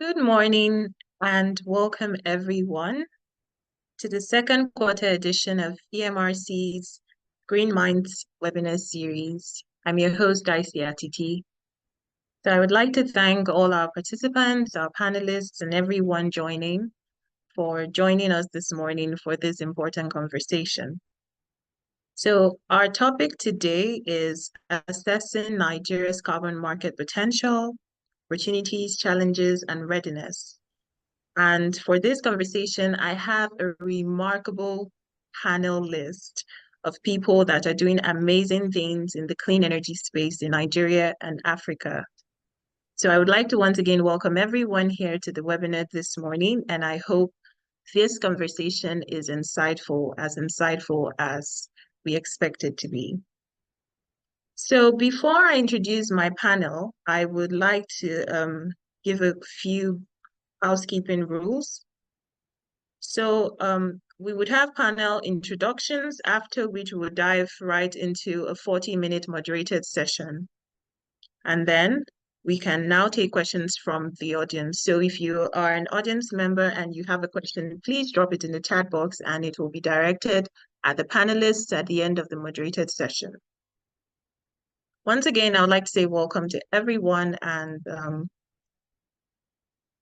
Good morning and welcome everyone to the second quarter edition of EMRC's Green Minds webinar series. I'm your host, Aisi Atiti. So I would like to thank all our participants, our panelists, and everyone for joining us this morning for this important conversation. So our topic today is assessing Nigeria's carbon market potential, opportunities, challenges, and readiness. And for this conversation, I have a remarkable panel list of people that are doing amazing things in the clean energy space in Nigeria and Africa. So I would like to once again welcome everyone here to the webinar this morning, and I hope this conversation is insightful as we expect it to be. So before I introduce my panel, I would like to give a few housekeeping rules. So we would have panel introductions, after which we would dive right into a 40-minute moderated session. And then we can now take questions from the audience. So if you are an audience member and you have a question, please drop it in the chat box and it will be directed at the panelists at the end of the moderated session. Once again, I would like to say welcome to everyone, and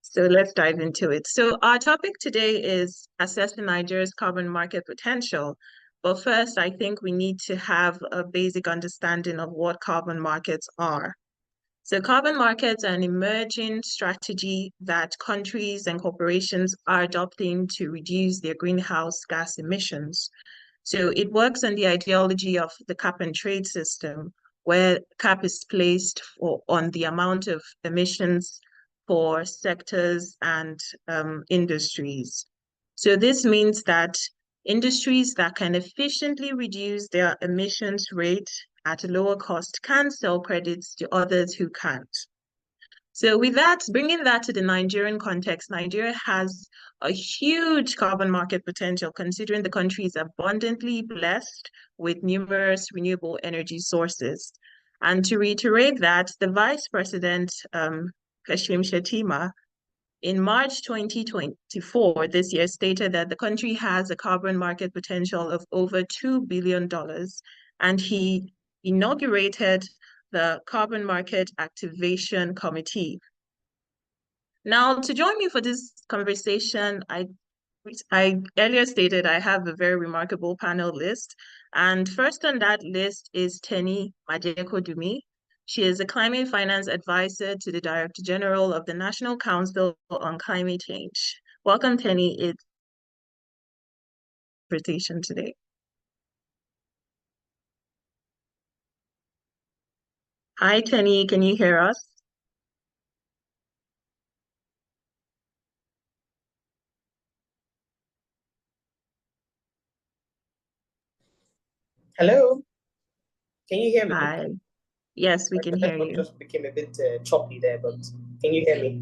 so let's dive into it. So our topic today is assessing Nigeria's carbon market potential. But first, I think we need to have a basic understanding of what carbon markets are. So carbon markets are an emerging strategy that countries and corporations are adopting to reduce their greenhouse gas emissions. So it works on the ideology of the cap and trade system, where cap is placed on the amount of emissions for sectors and industries. So this means that industries that can efficiently reduce their emissions rate at a lower cost can sell credits to others who can't. So with that, bringing that to the Nigerian context, Nigeria has a huge carbon market potential, considering the country is abundantly blessed with numerous renewable energy sources. And to reiterate that, the Vice President, Kashim Shettima, in March 2024, this year, stated that the country has a carbon market potential of over $2 billion, and he inaugurated the Carbon Market Activation Committee. Now, to join me for this conversation, I earlier stated I have a very remarkable panel list. And first on that list is Teni Majekodunmi. She is a climate finance advisor to the Director General of the National Council on Climate Change. Welcome, Teni. It's a presentation today. Hi, Teni. Can you hear us? Hello, can you hear me? Hi. Yes, we can hear you. Just became a bit choppy there, but can you hear me?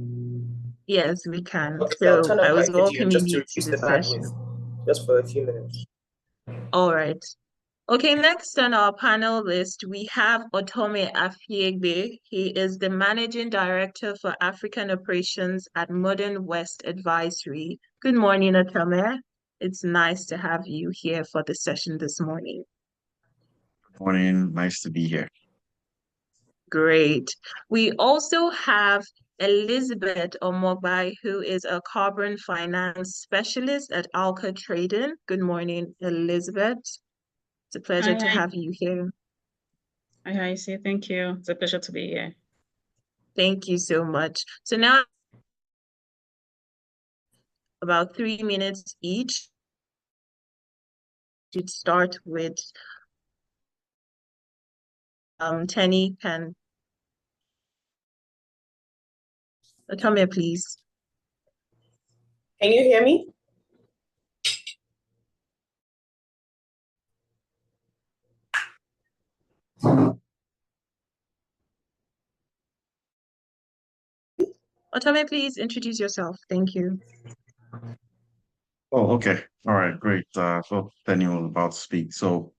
Yes, we can. Okay, So I'll turn I on my was video welcoming just to you to reduce the the bandwidth, session. just for a few minutes. All right. Okay, next on our panel list, we have Otome Afiegbe. He is the Managing Director for African Operations at Modern West Advisory. Good morning, Otome. It's nice to have you here for the session this morning. Good morning, nice to be here. Great. We also have Elizabeth Omogbai, who is a carbon finance specialist at ALLCOT Trading. Good morning, Elizabeth. It's a pleasure to have you here. Hi, Aisi. Thank you. It's a pleasure to be here. Thank you so much. So now, about 3 minutes each. You'd start with Teni. Otome, please. Can you hear me? Otome, please introduce yourself. Thank you. Oh, okay. All right, great. So Penny was about to speak. So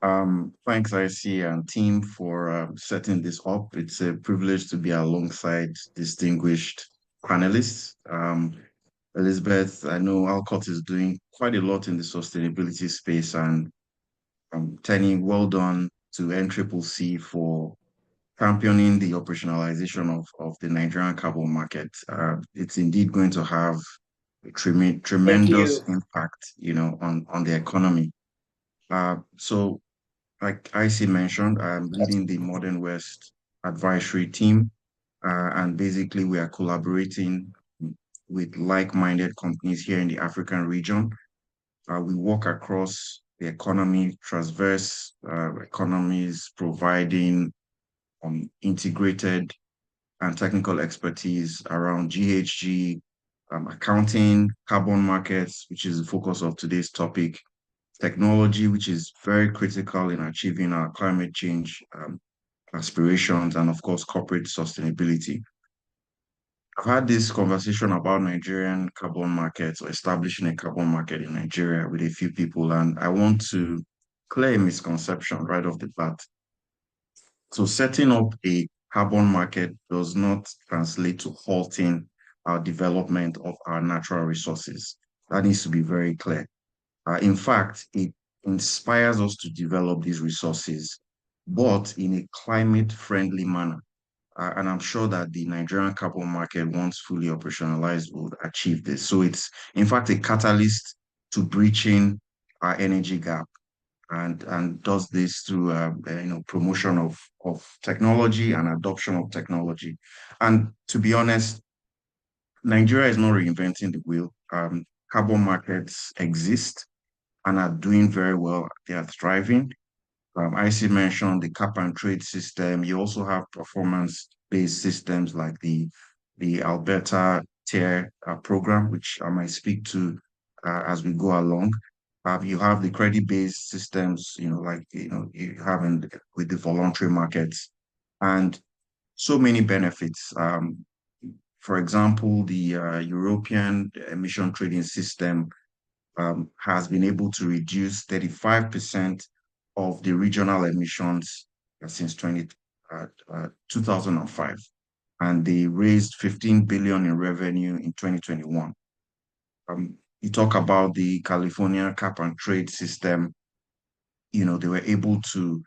thanks, Aisi and team for setting this up. It's a privilege to be alongside distinguished panelists. Elizabeth, I know ALLCOT is doing quite a lot in the sustainability space, and Teni, well done to NCCC for championing the operationalization of the Nigerian carbon market. It's indeed going to have a Thank tremendous you. impact, on the economy. So, like Aisi mentioned, I'm leading the Modern West advisory team, and basically we are collaborating with like-minded companies here in the African region. We work across the economy, transverse economies, providing integrated and technical expertise around GHG, accounting, carbon markets, which is the focus of today's topic, technology, which is very critical in achieving our climate change aspirations, and of course, corporate sustainability. I've had this conversation about Nigerian carbon markets or establishing a carbon market in Nigeria with a few people, and I want to clear a misconception right off the bat. So setting up a carbon market does not translate to halting our development of our natural resources. That needs to be very clear. In fact, it inspires us to develop these resources, but in a climate-friendly manner. And I'm sure that the Nigerian carbon market, once fully operationalized, will achieve this. So it's, in fact, a catalyst to breaching our energy gap, and does this through promotion of technology and adoption of technology. And to be honest, Nigeria is not reinventing the wheel. Carbon markets exist and are doing very well. They are thriving. Icy mentioned the cap and trade system. You also have performance-based systems like the Alberta tier program, which I might speak to as we go along. You have the credit-based systems, like you have with the voluntary markets, and so many benefits. For example, the European emission trading system has been able to reduce 35% of the regional emissions since 2005. And they raised 15 billion in revenue in 2021. You talk about the California cap and trade system, they were able to,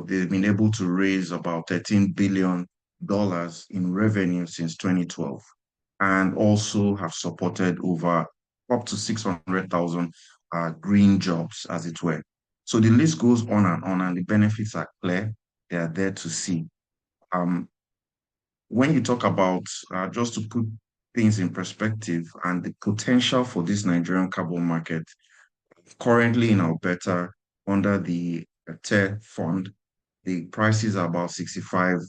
they've been able to raise about $13 billion in revenue since 2012, and also have supported over up to 600,000 green jobs, as it were. So the list goes on, and the benefits are clear. They are there to see. When you talk about, just to put things in perspective, and the potential for this Nigerian carbon market, currently in Alberta, under the TER fund, the prices are about $65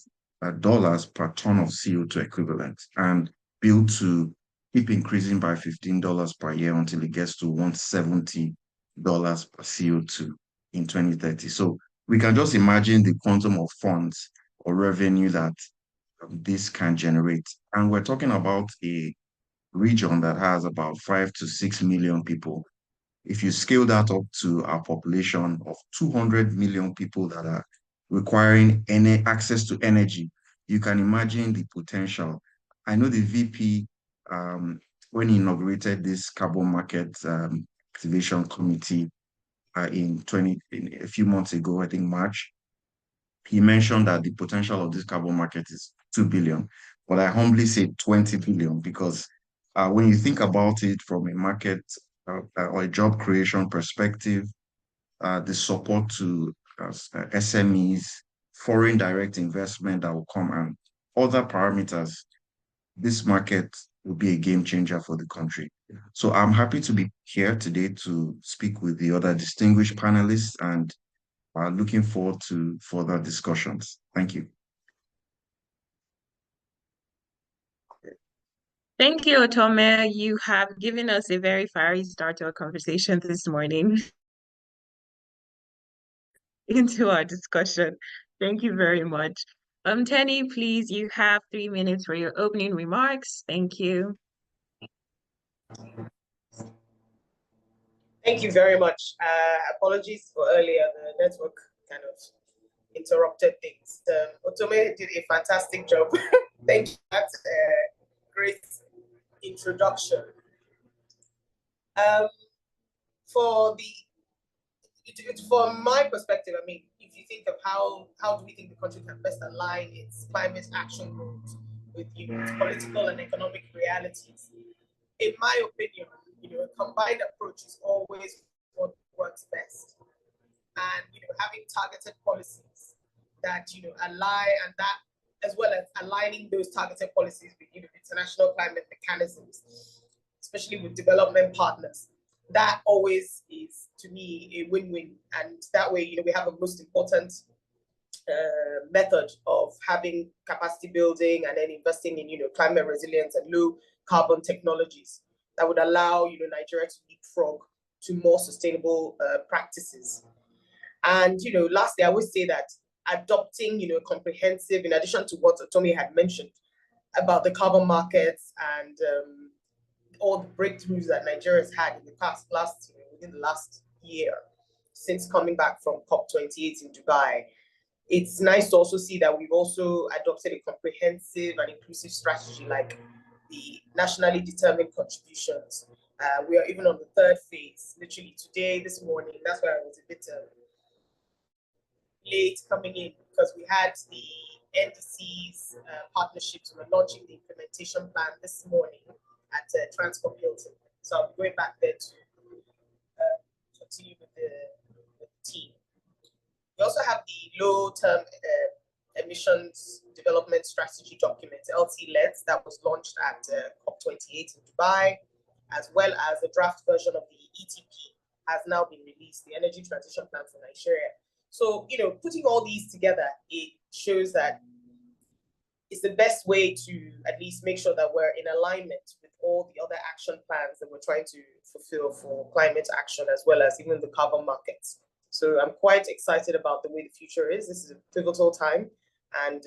per ton of CO2 equivalent, and built to keep increasing by $15 per year until it gets to $170 per CO2 in 2030. So we can just imagine the quantum of funds or revenue that this can generate. And we're talking about a region that has about 5 to 6 million people. If you scale that up to our population of 200 million people that are requiring any access to energy, you can imagine the potential. I know the VP, when he inaugurated this carbon market activation committee in a few months ago, I think March, he mentioned that the potential of this carbon market is 2 billion, but I humbly say 20 billion, because when you think about it from a market or a job creation perspective, the support to SMEs, foreign direct investment that will come, and other parameters, this market will be a game changer for the country. So I'm happy to be here today to speak with the other distinguished panelists, and looking forward to further discussions. Thank you. Thank you, Otome. You have given us a very fiery start to our conversation this morning into our discussion. Thank you very much. Teni, please, you have 3 minutes for your opening remarks. Thank you. Thank you very much. Apologies for earlier, the network kind of interrupted things. Otome did a fantastic job. Thank you for that. great introduction. From my perspective, I mean, if you think of how do we think the country can best align its climate action goals with its political and economic realities, in my opinion, a combined approach is always what works best. And having targeted policies that align, and that as well as aligning those targeted policies with international climate mechanisms, especially with development partners, that always is, to me, a win-win. And that way, we have a most important method of having capacity building and then investing in climate resilience and low carbon technologies that would allow Nigeria to leapfrog to more sustainable practices. And lastly, I always say that adopting comprehensive, in addition to what Otome had mentioned about the carbon markets and all the breakthroughs that Nigeria has had in the within the last year since coming back from COP28 in Dubai. It's nice to also see that we've also adopted a comprehensive and inclusive strategy like the nationally determined contributions. We are even on the third phase, literally today, this morning. That's why I was a bit late coming in, because we had the NDC's partnerships. We were launching the implementation plan this morning at Transcorp Hilton. So I'll be going back there to continue with the team. We also have the low-term emissions development strategy document, LT-LEDs, that was launched at COP28 in Dubai, as well as the draft version of the ETP has now been released, the Energy Transition Plan for Nigeria. So, putting all these together, it shows that it's the best way to at least make sure that we're in alignment with all the other action plans that we're trying to fulfill for climate action, as well as even the carbon markets. So I'm quite excited about the way the future is. This is a pivotal time, and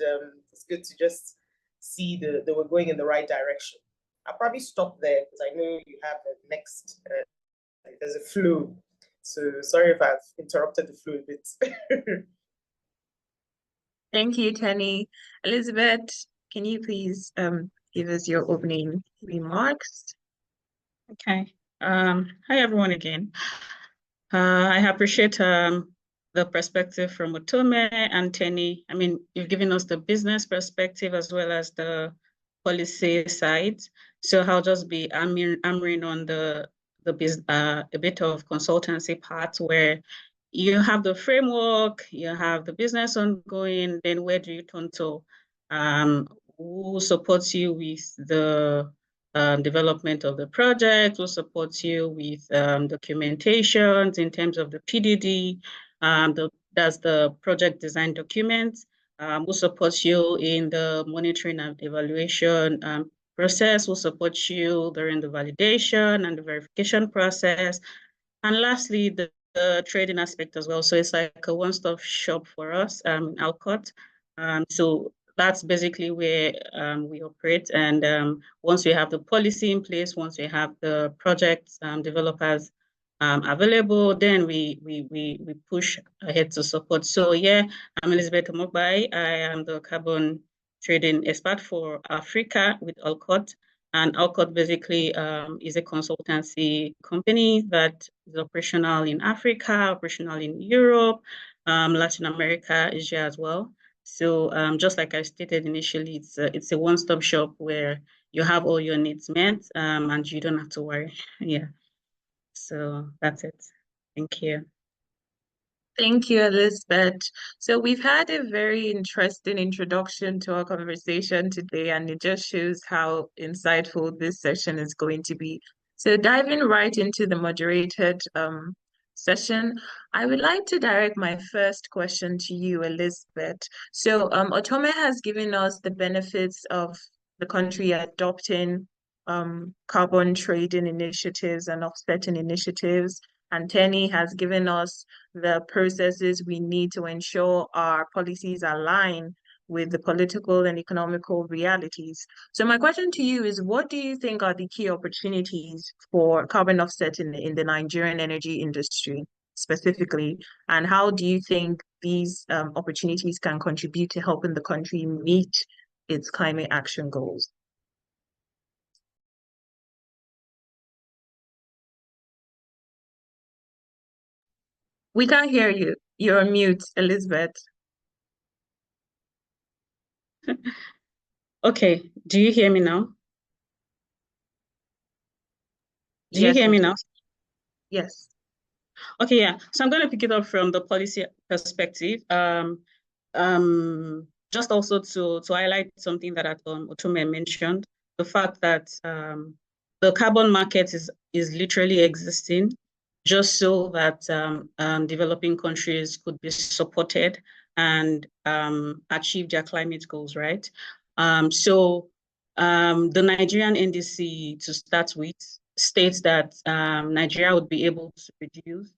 it's good to just see that we're going in the right direction. I'll probably stop there because I know you have the next, there's a flu. So sorry if I've interrupted the flow a bit. Thank you, Teni. Elizabeth, can you please give us your opening remarks? Okay. Hi, everyone again. I appreciate the perspective from Otome and Teni. I mean, you've given us the business perspective as well as the policy side. So I'll just be hammering on a bit of consultancy part, where you have the framework, you have the business ongoing, then where do you turn to? Who supports you with the development of the project, who supports you with documentations in terms of the PDD, that's the project design document, who supports you in the monitoring and evaluation process, who supports you during the validation and the verification process, and lastly, the trading aspect as well. So it's like a one-stop shop for us in ALLCOT. So that's basically where we operate. And once we have the policy in place, once we have the project developers available, then we push ahead to support. So yeah, I'm Elizabeth Omogbai. I am the carbon trading expert for Africa with ALLCOT. And ALLCOT basically is a consultancy company that is operational in Africa, operational in Europe, Latin America, Asia as well. So just like I stated initially, it's a one-stop shop where you have all your needs met and you don't have to worry. Yeah. So that's it. Thank you. Thank you, Elizabeth. So we've had a very interesting introduction to our conversation today, and it just shows how insightful this session is going to be. So diving right into the moderated session, I would like to direct my first question to you, Elizabeth. So Otome has given us the benefits of the country adopting carbon trading initiatives and offsetting initiatives. And Teni has given us the processes we need to ensure our policies align with the political and economical realities. So my question to you is, what do you think are the key opportunities for carbon offset in the Nigerian energy industry specifically? And how do you think these opportunities can contribute to helping the country meet its climate action goals? We can't hear you. You're on mute, Elizabeth. Okay, do you hear me now? Do you Yes, hear we me do. now? Yes. Okay, yeah. So I'm going to pick it up from the policy perspective. Just also to highlight something that Otome mentioned, the fact that the carbon market is literally existing just so that developing countries could be supported and achieve their climate goals, right? So the Nigerian NDC, to start with, states that Nigeria would be able to reduce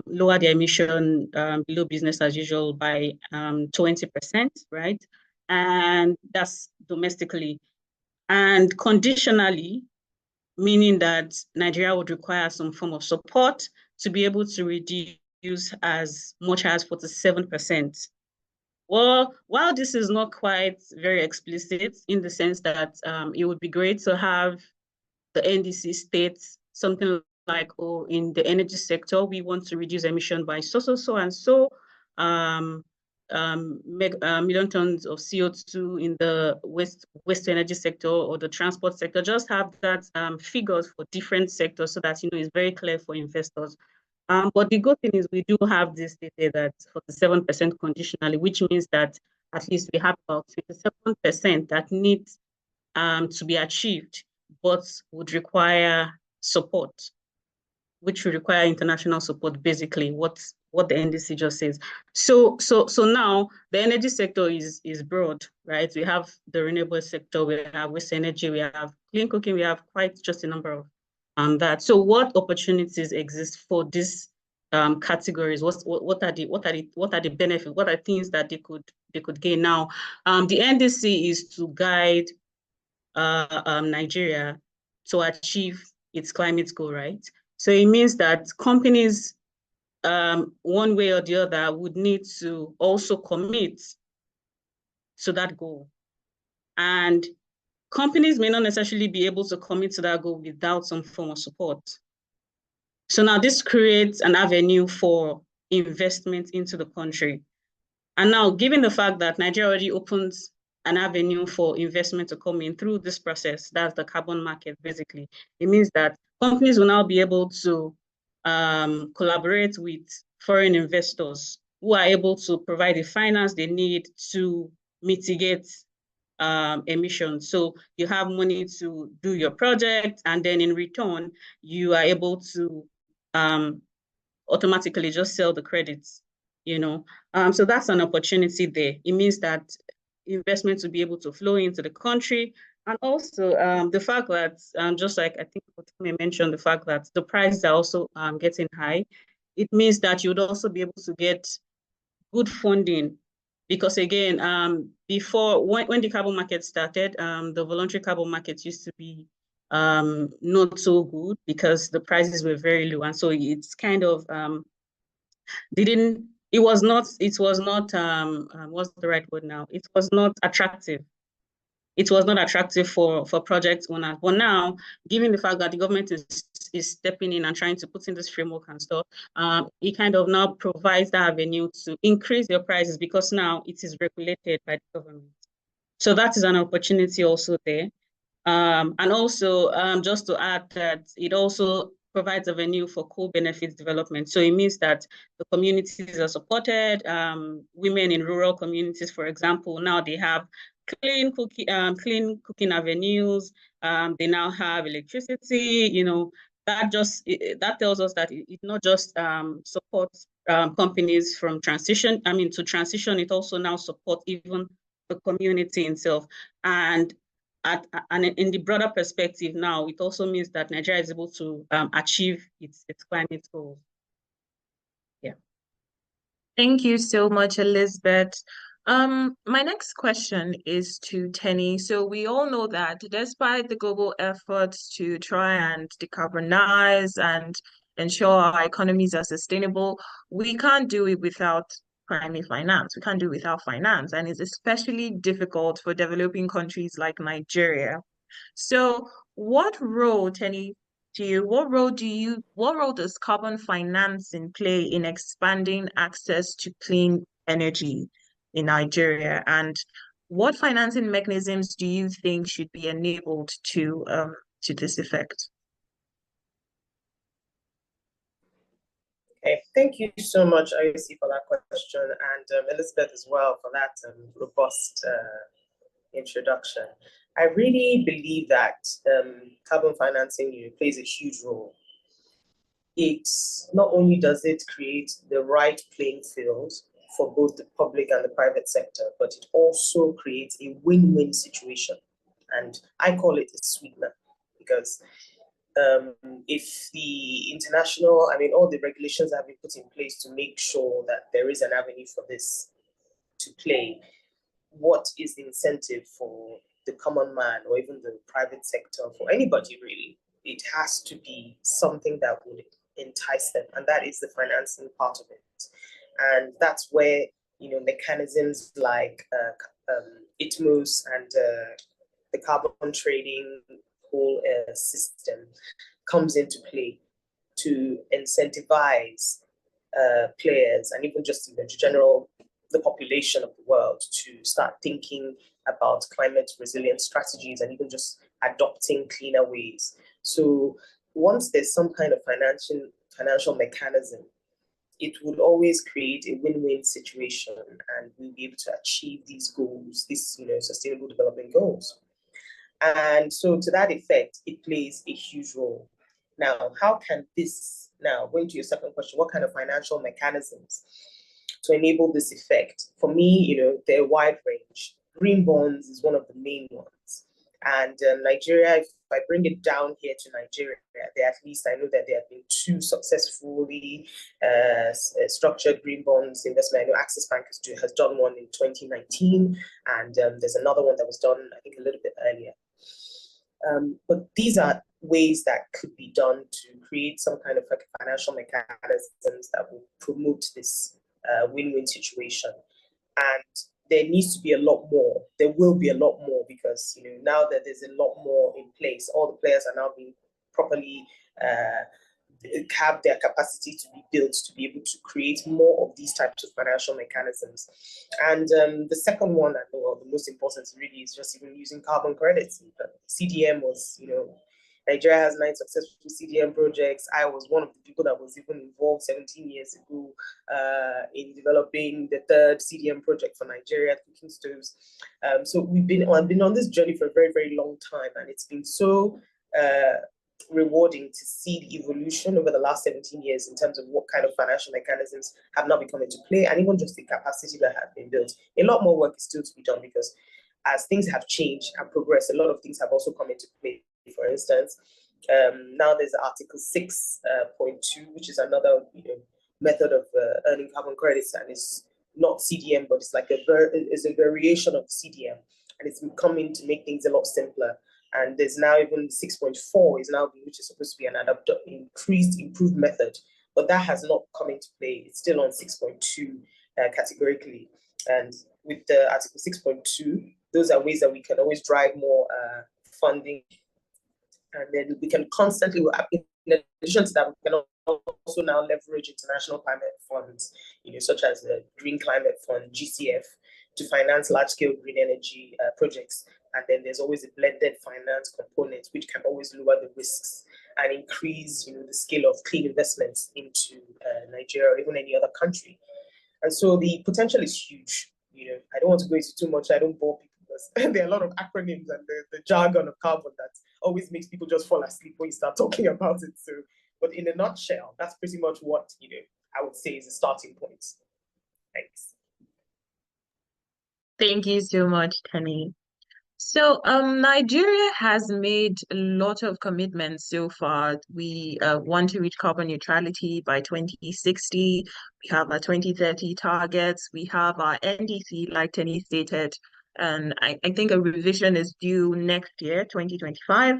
lower their emission below business as usual by 20%, right? And that's domestically. And conditionally, meaning that Nigeria would require some form of support to be able to reduce as much as 47%. Well, while this is not quite very explicit in the sense that it would be great to have the NDC states something like, oh, in the energy sector, we want to reduce emission by so and so million tons of CO2 in the waste energy sector or the transport sector. Just have that figures for different sectors so that it's very clear for investors. But the good thing is we do have this data that 47% conditionally, which means that at least we have about 27% that needs to be achieved, but would require support, which would require international support, basically what the NDC just says. So now the energy sector is broad, right? We have the renewable sector, we have waste energy, we have clean cooking, we have quite just a number of that. So what opportunities exist for these categories? What are the benefits? What are things that they could gain? Now, the NDC is to guide Nigeria to achieve its climate goal, right? So it means that companies, one way or the other, would need to also commit to that goal. And companies may not necessarily be able to commit to that goal without some form of support. So now this creates an avenue for investment into the country. And now, given the fact that Nigeria already opens an avenue for investment to come in through this process, that's the carbon market, basically, it means that companies will now be able to collaborate with foreign investors who are able to provide the finance they need to mitigate emissions. So you have money to do your project, and then in return, you are able to automatically just sell the credits, So that's an opportunity there. It means that investments will be able to flow into the country. And also the fact that, just like I think Otome mentioned, the fact that the prices are also getting high, it means that you would also be able to get good funding. Because again, before, when the carbon market started, the voluntary carbon market used to be not so good because the prices were very low. And so it's kind of it was not what's the right word now? It was not attractive. It was not attractive for project owners. But now, given the fact that the government is stepping in and trying to put in this framework and stuff, it kind of now provides that avenue to increase your prices because now it is regulated by the government. So that is an opportunity also there. And also, just to add that it also provides a venue for co-benefits development. So it means that the communities are supported. Women in rural communities, for example, now they have clean cooking avenues. They now have electricity. That tells us that it not just supports companies from transition. To transition, it also now supports even the community itself. And in the broader perspective now, it also means that Nigeria is able to achieve its climate goals. Yeah. Thank you so much, Elizabeth. My next question is to Teni. So we all know that despite the global efforts to try and decarbonize and ensure our economies are sustainable, we can't do it without primary finance. We can't do it without finance. And it's especially difficult for developing countries like Nigeria. So what role, Teni, to you, what role does carbon financing play in expanding access to clean energy in Nigeria? And what financing mechanisms do you think should be enabled to this effect? Okay, thank you so much, Aisi, for that question, and Elizabeth as well for that robust introduction. I really believe that carbon financing plays a huge role. It's not only does it create the right playing field for both the public and the private sector, but it also creates a win-win situation. And I call it a sweetener, because if the international, all the regulations have been put in place to make sure that there is an avenue for this to play, what is the incentive for the common man or even the private sector, for anybody really? It has to be something that would entice them, and that is the financing part of it. And that's where mechanisms like ITMOS and the carbon trading whole system comes into play to incentivize players and even just the population of the world to start thinking about climate resilient strategies and even just adopting cleaner ways. So once there's some kind of financial mechanism, it will always create a win-win situation, and we'll be able to achieve these goals, these sustainable development goals. And so to that effect, it plays a huge role. Now, how can this, going to your second question, what kind of financial mechanisms to enable this effect? For me, they're a wide range. Green bonds is one of the main ones. And Nigeria, if I bring it down here to Nigeria, at least I know that there have been 2 successfully structured green bonds investment. I know Access Bank has done one in 2019, and there's another one that was done, I think, a little bit earlier. But these are ways that could be done to create some kind of financial mechanisms that will promote this win-win situation. And there needs to be a lot more. There will be a lot more, because now that there's a lot more in place, all the players are now being properly have their capacity to be built to be able to create more of these types of financial mechanisms. And the second one, and the most important really, is just even using carbon credits. CDM was, Nigeria has 9 successful CDM projects. I was one of the people that was even involved 17 years ago in developing the 3rd CDM project for Nigeria, cooking stoves. So I've been on this journey for a very, very long time, and it's been so rewarding to see the evolution over the last 17 years in terms of what kind of financial mechanisms have now become into play, and even just the capacity that has been built. A lot more work is still to be done, because as things have changed and progressed, a lot of things have also come into play. For instance, now there's Article 6.2, which is another method of earning carbon credits, and it's not CDM, but it's like it's a variation of CDM, and it's coming to make things a lot simpler. And there's now even 6.4 is now, which is supposed to be an improved method, but that has not come into play. It's still on 6.2 categorically. And with the Article 6.2, those are ways that we can always drive more funding. And then we can constantly, in addition to that, we can also now leverage international climate funds, such as the Green Climate Fund, GCF, to finance large-scale green energy projects. And then there's always a blended finance component, which can always lower the risks and increase, the scale of clean investments into Nigeria or even any other country. And so the potential is huge. I don't want to go into too much. I don't bore people, because there are a lot of acronyms and the jargon of carbon that always makes people just fall asleep when you start talking about it. So, but in a nutshell, that's pretty much what I would say is a starting point. Thanks. Thank you so much, Teni. So Nigeria has made a lot of commitments so far. We want to reach carbon neutrality by 2060. We have our 2030 targets. We have our NDC, like Teni stated, and I think a revision is due next year, 2025.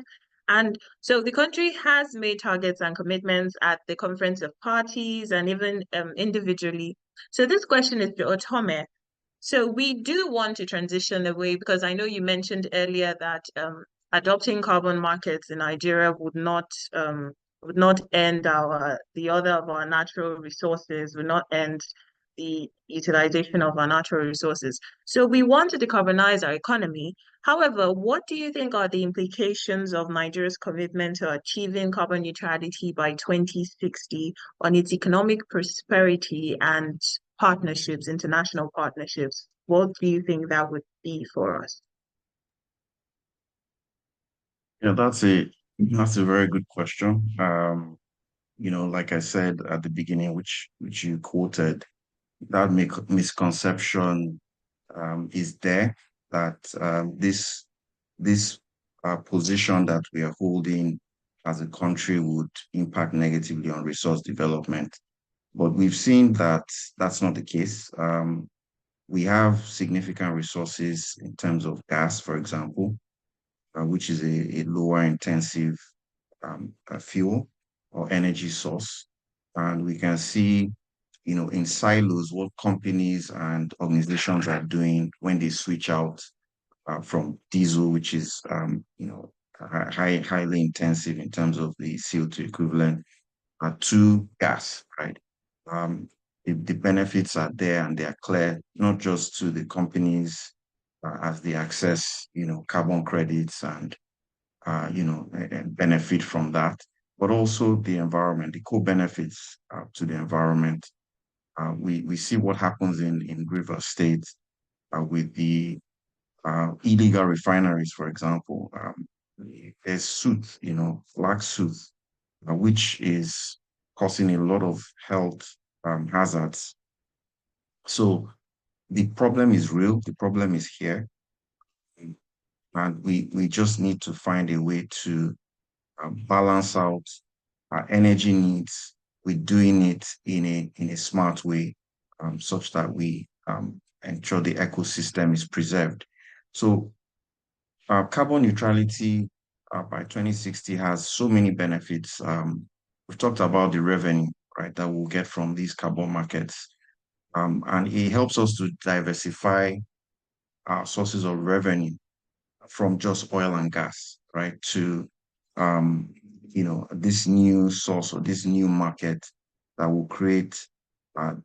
And so the country has made targets and commitments at the Conference of Parties and even individually. So this question is to Otome. So we do want to transition away, because I know you mentioned earlier that adopting carbon markets in Nigeria would not end the other of our natural resources, would not end the utilization of our natural resources. So we want to decarbonize our economy. However, what do you think are the implications of Nigeria's commitment to achieving carbon neutrality by 2060 on its economic prosperity and partnerships, international partnerships? What do you think that would be for us? Yeah, that's a very good question. Like I said at the beginning, which you quoted, that misconception is there that this position that we are holding as a country would impact negatively on resource development. But we've seen that that's not the case. We have significant resources in terms of gas, for example, which is a lower intensive fuel or energy source. And we can see, in silos, what companies and organizations are doing when they switch out from diesel, which is, highly intensive in terms of the CO2 equivalent, to gas, right? The benefits are there and they are clear, not just to the companies as they access, carbon credits and benefit from that, but also the environment, the co-benefits to the environment. We see what happens in River State with the illegal refineries, for example. There's soot, black soot, which is causing a lot of health hazards. So the problem is real, the problem is here, and we just need to find a way to balance out our energy needs with doing it in a smart way, such that we ensure the ecosystem is preserved. So carbon neutrality by 2060 has so many benefits. We've talked about the revenue, right, that we'll get from these carbon markets. And it helps us to diversify our sources of revenue from just oil and gas, right, to this new source or this new market that will create a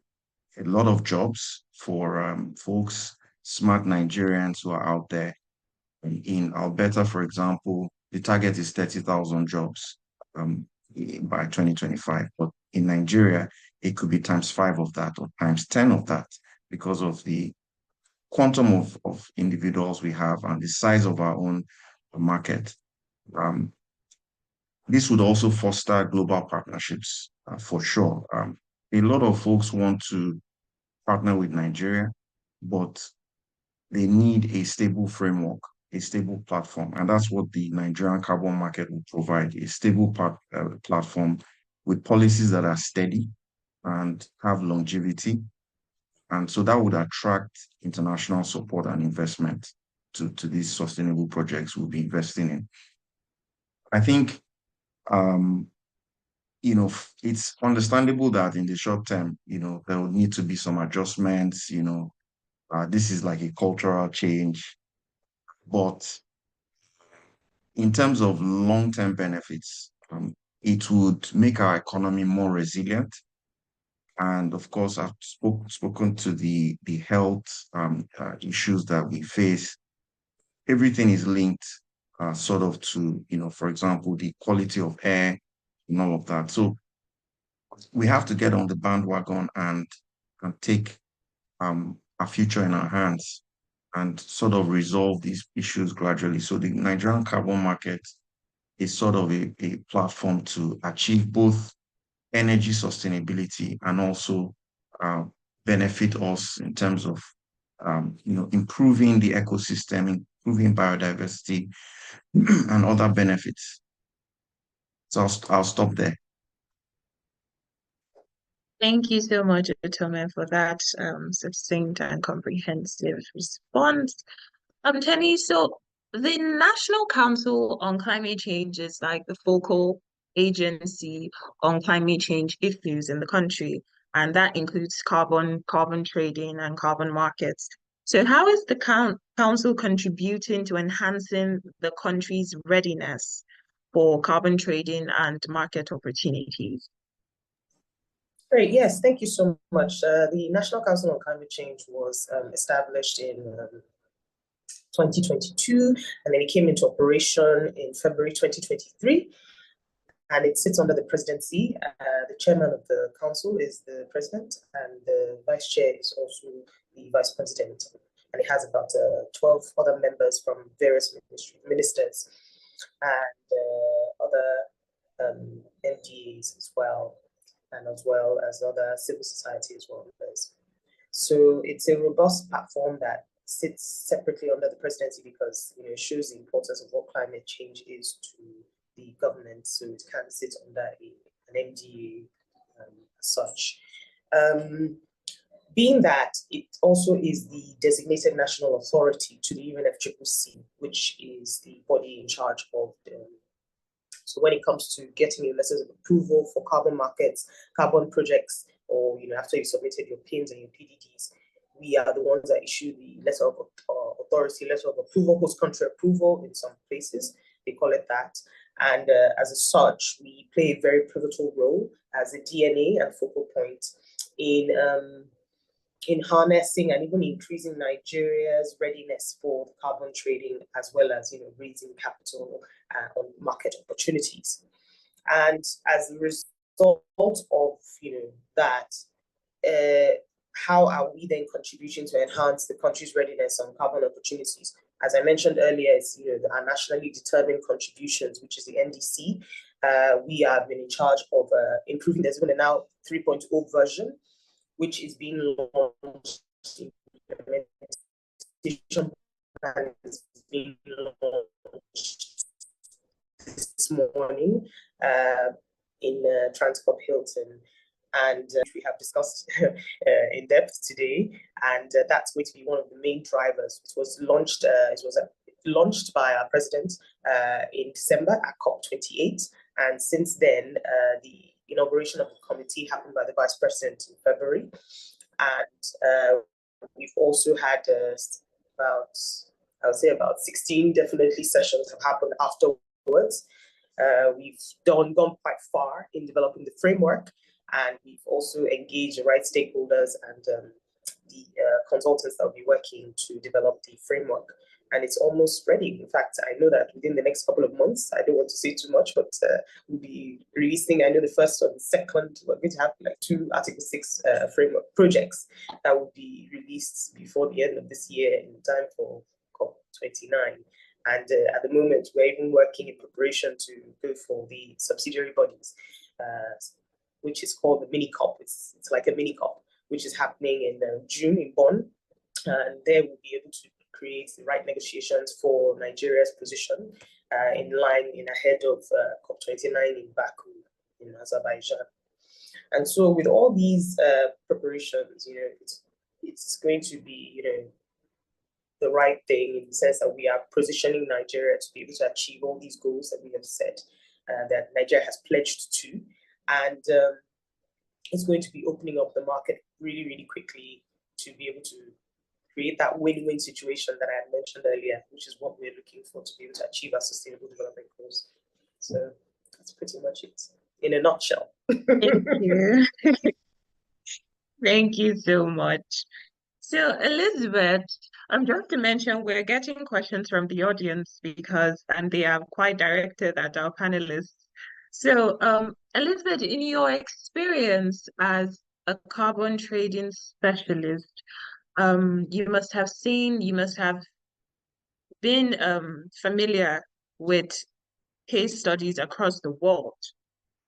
lot of jobs for folks, smart Nigerians who are out there. In Alberta, for example, the target is 30,000 jobs by 2025. But in Nigeria, it could be times 5 of that or times 10 of that because of the quantum of individuals we have and the size of our own market. This would also foster global partnerships for sure. A lot of folks want to partner with Nigeria, but they need a stable framework, a stable platform. And that's what the Nigerian carbon market will provide, a stable platform with policies that are steady and have longevity. And so that would attract international support and investment to these sustainable projects we'll be investing in. I think, it's understandable that in the short term, there will need to be some adjustments, this is like a cultural change. But in terms of long-term benefits, it would make our economy more resilient. And of course, I've spoken to the health issues that we face. Everything is linked sort of to, for example, the quality of air and all of that. So we have to get on the bandwagon and take our future in our hands and sort of resolve these issues gradually. So the Nigerian carbon market is sort of a platform to achieve both energy sustainability and also benefit us in terms of improving the ecosystem, improving biodiversity, and other benefits. So I'll stop there. Thank you so much, Otome, for that succinct and comprehensive response. Teni, so the National Council on Climate Change is like the focal agency on climate change issues in the country, and that includes carbon trading and carbon markets. So how is the Council contributing to enhancing the country's readiness for carbon trading and market opportunities? Great, yes, thank you so much. The National Council on Climate Change was established in 2022, and then it came into operation in February 2023. And it sits under the presidency. The chairman of the council is the president, and the vice chair is also the vice president. And it has about 12 other members from various ministers and other MDAs as well, and as well as other civil society as well. So it's a robust platform that sits separately under the presidency because it shows the importance of what climate change is to the government, so it can sit under an MDA as such. Being that it also is the designated national authority to the UNFCCC, which is the body in charge of so when it comes to getting your letters of approval for carbon markets, carbon projects, or after you've submitted your PINs and your PDDs, we are the ones that issue the letter of authority, letter of approval, host country approval in some places, they call it that. And as such, we play a very pivotal role as a DNA and focal point in harnessing and even increasing Nigeria's readiness for carbon trading, as well as raising capital on market opportunities. And as a result of that, how are we then contributing to enhance the country's readiness on carbon opportunities? As I mentioned earlier, it's our nationally determined contributions, which is the NDC. We have been in charge of improving. There's been a now 3.0 version, which is being launched. Implementation plan is being launched this morning in Transcorp Hilton, and we have discussed in depth today, and that's going to be one of the main drivers. It was launched. Launched by our president in December at COP28, and since then the inauguration of the committee happened by the vice president in February, and we've also had about 16 definitely sessions have happened afterwards. We've gone quite far in developing the framework, and we've also engaged the right stakeholders and the consultants that will be working to develop the framework. And it's almost ready. In fact, I know that within the next couple of months, I don't want to say too much, but we'll be releasing, I know the first or the second, we're going to have like 2 Article 6 framework projects that will be released before the end of this year in time for COP29. And at the moment, we're even working in preparation to go for the subsidiary bodies, which is called the mini COP. It's like a mini COP, which is happening in June in Bonn. And there we'll be able to create the right negotiations for Nigeria's position in ahead of COP29 in Baku, in Azerbaijan. And so with all these preparations, it's going to be, the right thing in the sense that we are positioning Nigeria to be able to achieve all these goals that we have set, that Nigeria has pledged to. And it's going to be opening up the market really, really quickly to be able to create that win-win situation that I had mentioned earlier, which is what we're looking for to be able to achieve our sustainable development goals. So that's pretty much it in a nutshell. Thank you. Thank you so much. So Elizabeth, just to mention, we're getting questions from the audience and they are quite directed at our panelists. So Elizabeth, in your experience as a carbon trading specialist, you must have been familiar with case studies across the world.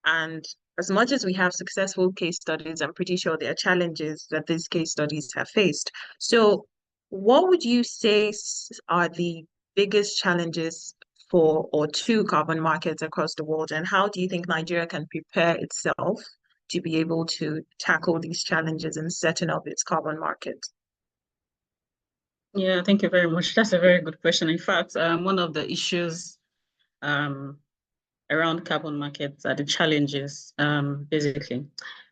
And as much as we have successful case studies, I'm pretty sure there are challenges that these case studies have faced. So what would you say are the biggest challenges to carbon markets across the world? And how do you think Nigeria can prepare itself to be able to tackle these challenges in setting up its carbon market? Yeah, thank you very much. That's a very good question. In fact, one of the issues around carbon markets are the challenges, basically.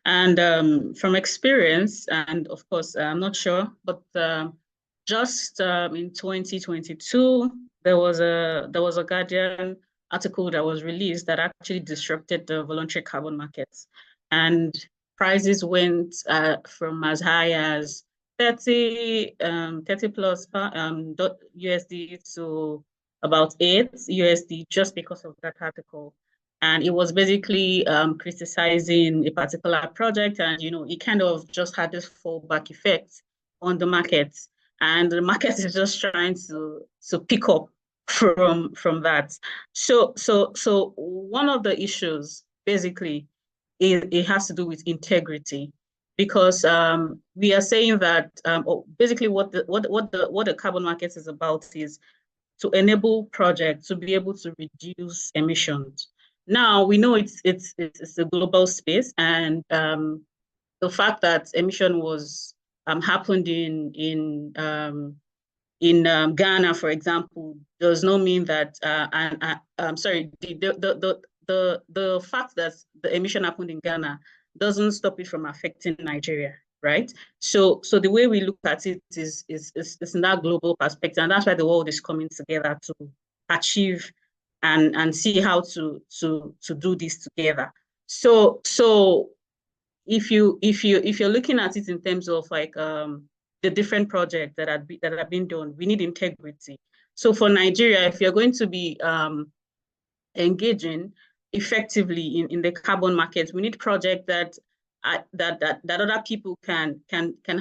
And from experience, and of course, I'm not sure, but just in 2022, there was a Guardian article that was released that actually disrupted the voluntary carbon markets, and prices went from as high as 30 plus USD to about 8 USD just because of that article. And it was basically criticizing a particular project, and it kind of just had this fallback effect on the market, and the market is just trying to pick up from that. So one of the issues basically it has to do with integrity, because we are saying that basically what the carbon market is about is to enable projects to be able to reduce emissions. Now we know it's a global space, and the fact that emission was happened in Ghana, for example, does not mean that I'm sorry, the fact that the emission happened in Ghana doesn't stop it from affecting Nigeria, right? So the way we look at it is in that global perspective, and that's why the world is coming together to achieve and see how to do this together. So if you're looking at it in terms of like the different projects that have been done, we need integrity. So for Nigeria, if you're going to be engaging effectively in the carbon market, we need projects that other people can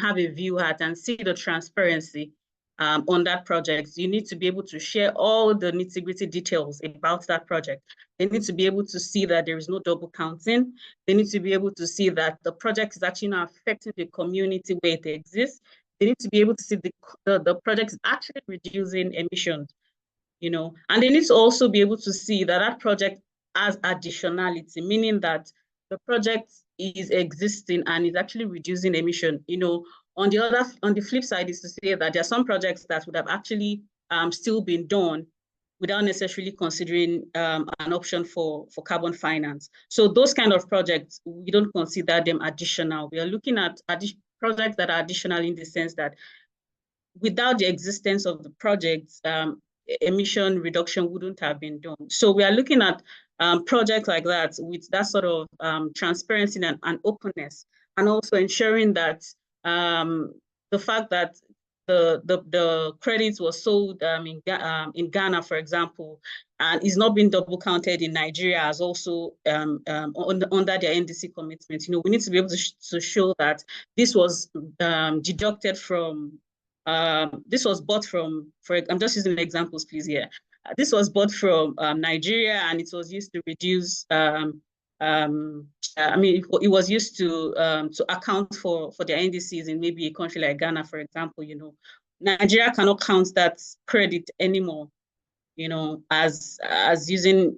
have a view at and see the transparency on that project. You need to be able to share all the nitty-gritty details about that project. They need to be able to see that there is no double counting. They need to be able to see that the project is actually not affecting the community where it exists. They need to be able to see the project is actually reducing emissions, and they need to also be able to see that that project has additionality, meaning that the project is existing and is actually reducing emission. On the flip side is to say that there are some projects that would have actually still been done without necessarily considering an option for carbon finance. So those kind of projects, we don't consider them additional. We are looking at projects that are additional in the sense that without the existence of the projects, emission reduction wouldn't have been done. So we are looking at projects like that with that sort of transparency and openness, and also ensuring that the fact that the credits was sold in Ghana, for example, and is not being double counted in Nigeria as also under their NDC commitment. We need to be able to show that this was deducted from. This was bought from, I'm just using examples, please, here. This was bought from Nigeria, and it was used to reduce, it was used to account for their NDCs in maybe a country like Ghana, for example. Nigeria cannot count that credit anymore, as using,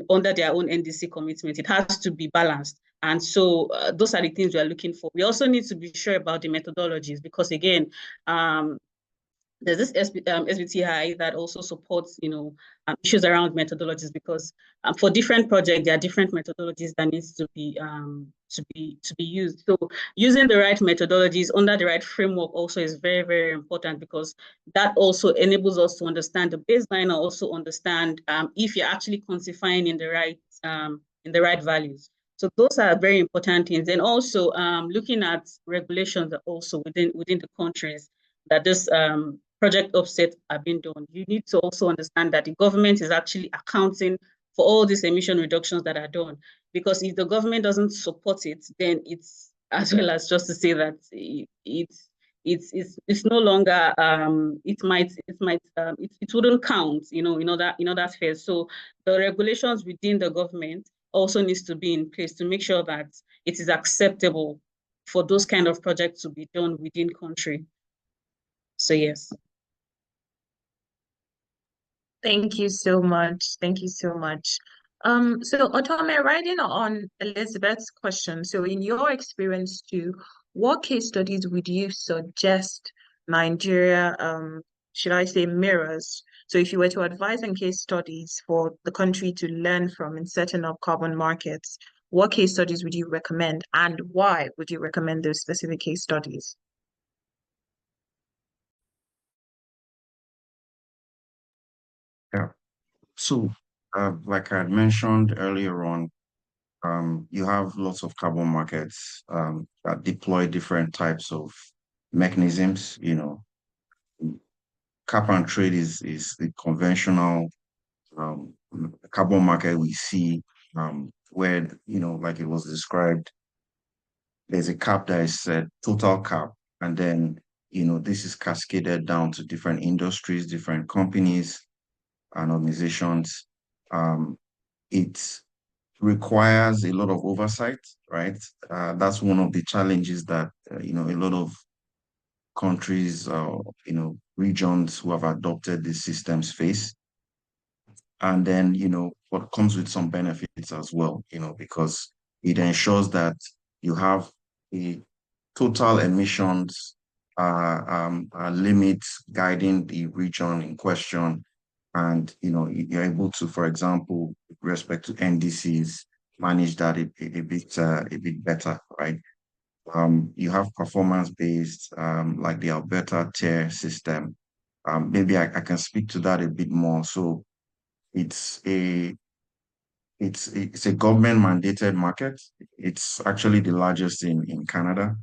under their own NDC commitment. It has to be balanced. And so those are the things we are looking for. We also need to be sure about the methodologies, because again, there's this SBTI that also supports, issues around methodologies, because for different projects, there are different methodologies that needs to be used. So using the right methodologies under the right framework also is very, very important, because that also enables us to understand the baseline and also understand if you're actually quantifying in the right values. So those are very important things. And also looking at regulations also within the countries that this project offset are being done. You need to also understand that the government is actually accounting for all these emission reductions that are done. Because if the government doesn't support it, then it's as well as just to say that it's no longer it wouldn't count, in other spheres. So the regulations within the government also needs to be in place to make sure that it is acceptable for those kind of projects to be done within country. So yes. Thank you so much. Thank you so much. So Otome, riding on Elizabeth's question, so in your experience too, what case studies would you suggest Nigeria, should I say, mirrors? So if you were to advise on case studies for the country to learn from in setting up carbon markets, what case studies would you recommend, and why would you recommend those specific case studies? So, like I had mentioned earlier on, you have lots of carbon markets that deploy different types of mechanisms. Cap and trade is the conventional um, carbon market we see, where, like it was described, there's a cap that is set, total cap, and then, this is cascaded down to different industries, different companies and organizations. It requires a lot of oversight, right? That's one of the challenges that, a lot of countries, regions who have adopted these systems face. And then, what comes with some benefits as well, because it ensures that you have a total emissions limit guiding the region in question. And, you're able to, for example, with respect to NDCs, manage that a bit better, right? You have performance-based, like the Alberta tier system. Maybe I can speak to that a bit more. So it's a government mandated market. It's actually the largest in Canada.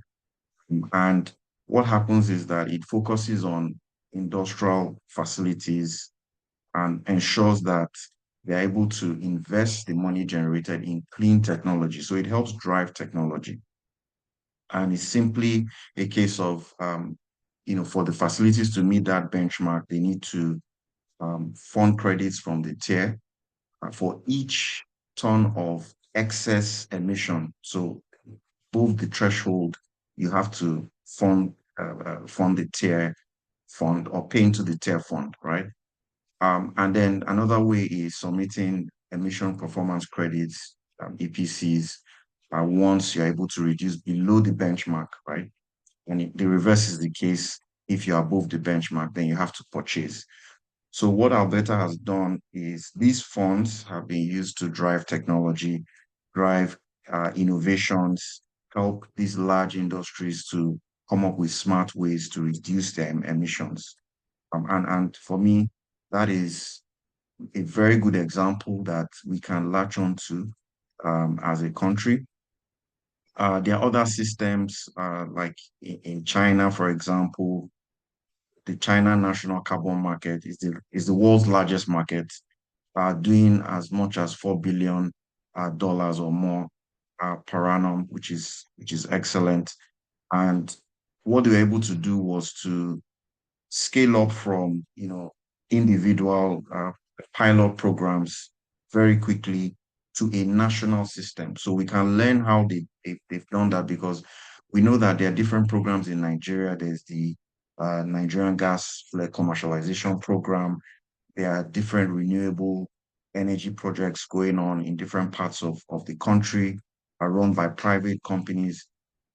And what happens is that it focuses on industrial facilities and ensures that they're able to invest the money generated in clean technology. So it helps drive technology. And it's simply a case of, for the facilities to meet that benchmark, they need to fund credits from the tier for each ton of excess emission. So above the threshold, you have to fund the tier fund or pay into the tier fund, right? And then another way is submitting emission performance credits, EPCs, once you're able to reduce below the benchmark, right? And the reverse is the case. If you're above the benchmark, then you have to purchase. So what Alberta has done is these funds have been used to drive technology, drive innovations, help these large industries to come up with smart ways to reduce their emissions. And for me, that is a very good example that we can latch on to as a country. There are other systems like in China, for example. The China national carbon market is the world's largest market, doing as much as $4 billion dollars or more per annum, which is excellent. And what they were able to do was to scale up from individual pilot programs very quickly to a national system. So we can learn how they've done that, because we know that there are different programs in Nigeria. There's the Nigerian gas flare commercialization program. There are different renewable energy projects going on in different parts of the country, are run by private companies,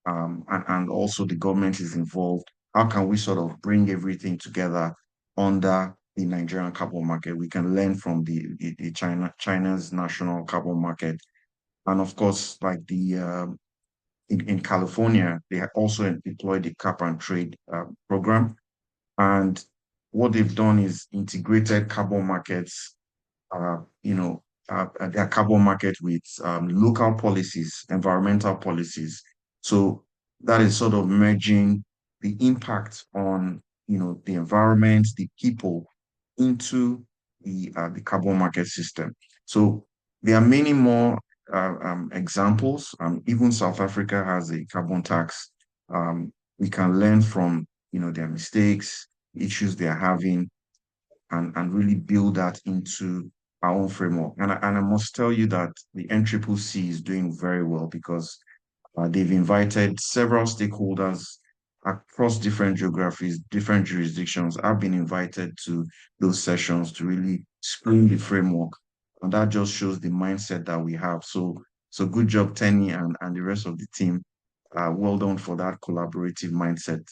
and also the government is involved. How can we sort of bring everything together under the Nigerian carbon market? We can learn from the China's national carbon market. And of course, like in California, they have also deployed the cap and trade program. And what they've done is integrated carbon markets, their carbon market with local policies, environmental policies. So that is sort of merging the impact on, the environment, the people into the carbon market system. So there are many more examples. Even South Africa has a carbon tax. We can learn from, their mistakes, issues they're having, and really build that into our own framework. And I must tell you that the NCCC is doing very well, because they've invited several stakeholders across different geographies, different jurisdictions. I've been invited to those sessions to really screen the framework. And that just shows the mindset that we have. So good job, Teni, and the rest of the team. Well done for that collaborative mindset.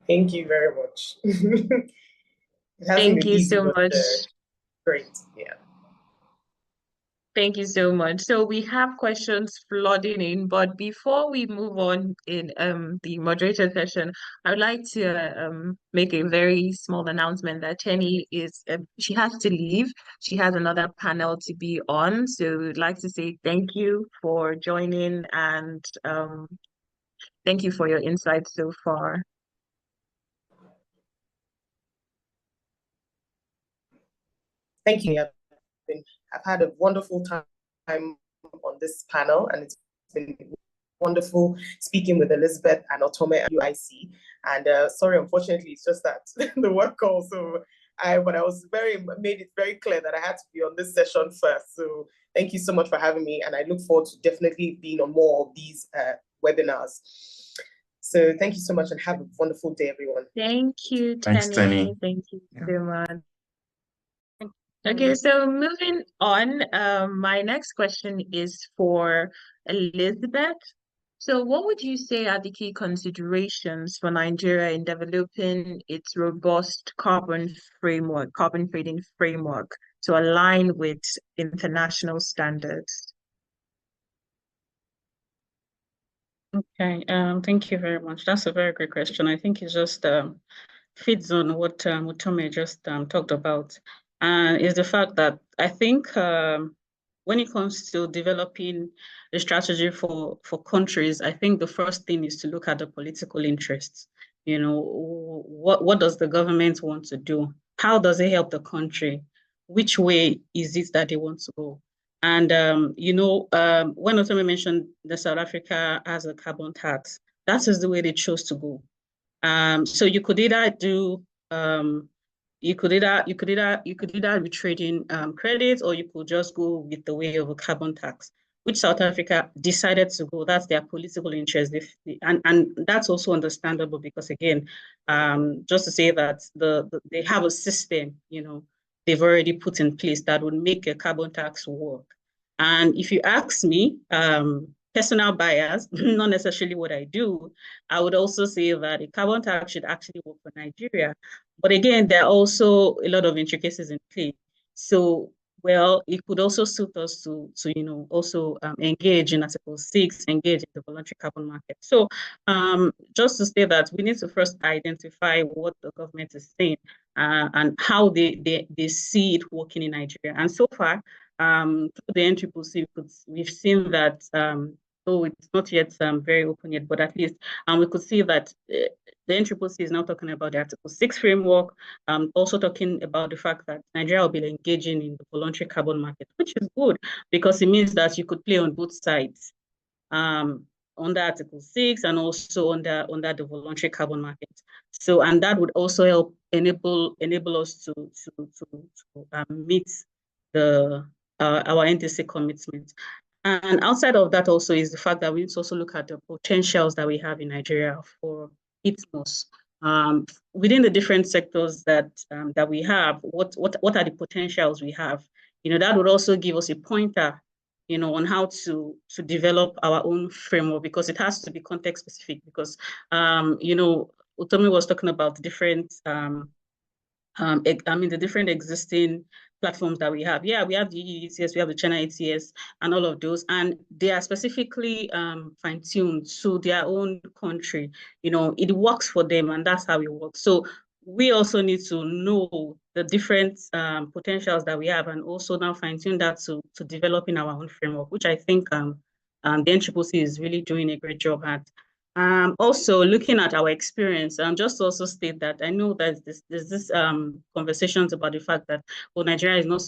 Thank you very much. Thank you so much. Great, yeah. Thank you so much. So we have questions flooding in, but before we move on in the moderator session, I would like to make a very small announcement that Teni is she has to leave. She has another panel to be on. So we'd like to say thank you for joining and thank you for your insights so far. Thank you. I've had a wonderful time on this panel, and it's been wonderful speaking with Elizabeth and Otome and Aisi. And sorry, unfortunately, it's just that the work call. So but I was made it very clear that I had to be on this session first. So thank you so much for having me, and I look forward to definitely being on more of these webinars. So thank you so much, and have a wonderful day, everyone. Thank you, Thanks, Teni. Thank you so much. Okay, so moving on, my next question is for Elizabeth. So what would you say are the key considerations for Nigeria in developing its robust carbon trading framework to align with international standards? Okay, thank you very much. That's a very great question. I think it just feeds on what Otome just talked about, and is the fact that I think when it comes to developing a strategy for countries, I think the first thing is to look at the political interests. You know, what does the government want to do? How does it help the country? Which way is it that they want to go? And when Otome mentioned that South Africa has a carbon tax, that is the way they chose to go. So you could either do you could either be trading credits, or you could just go with the way of a carbon tax, which South Africa decided to go. That's their political interest, and that's also understandable because again, just to say that they have a system, they've already put in place that would make a carbon tax work. And if you ask me, personal bias, not necessarily what I do, I would also say that a carbon tax should actually work for Nigeria. But again, there are also a lot of intricacies in play. So, well, it could also suit us to also engage in Article 6, engage in the voluntary carbon market. So just to say that we need to first identify what the government is saying and how they see it working in Nigeria. And so far, through the NCCC, we've seen that though it's not yet very open yet, but at least we could see that the NCCC is now talking about the Article 6 framework, also talking about the fact that Nigeria will be engaging in the voluntary carbon market, which is good because it means that you could play on both sides, under Article 6 and also under the voluntary carbon market. So, and that would also help enable us to meet our NDC commitment. And outside of that also is the fact that we need to also look at the potentials that we have in Nigeria for ITMOS. Within the different sectors that we have, what are the potentials we have? That would also give us a pointer, on how to develop our own framework, because it has to be context specific, because, Otome was talking about different, the different existing platforms that we have. Yeah, we have the EU ETS, we have the China ETS, and all of those, and they are specifically fine-tuned to their own country. It works for them, and that's how it works. So we also need to know the different potentials that we have, and also now fine-tune that to developing our own framework, which I think the NCCC is really doing a great job at. Also looking at our experience, just to also state that I know that there's this conversations about the fact that Nigeria is not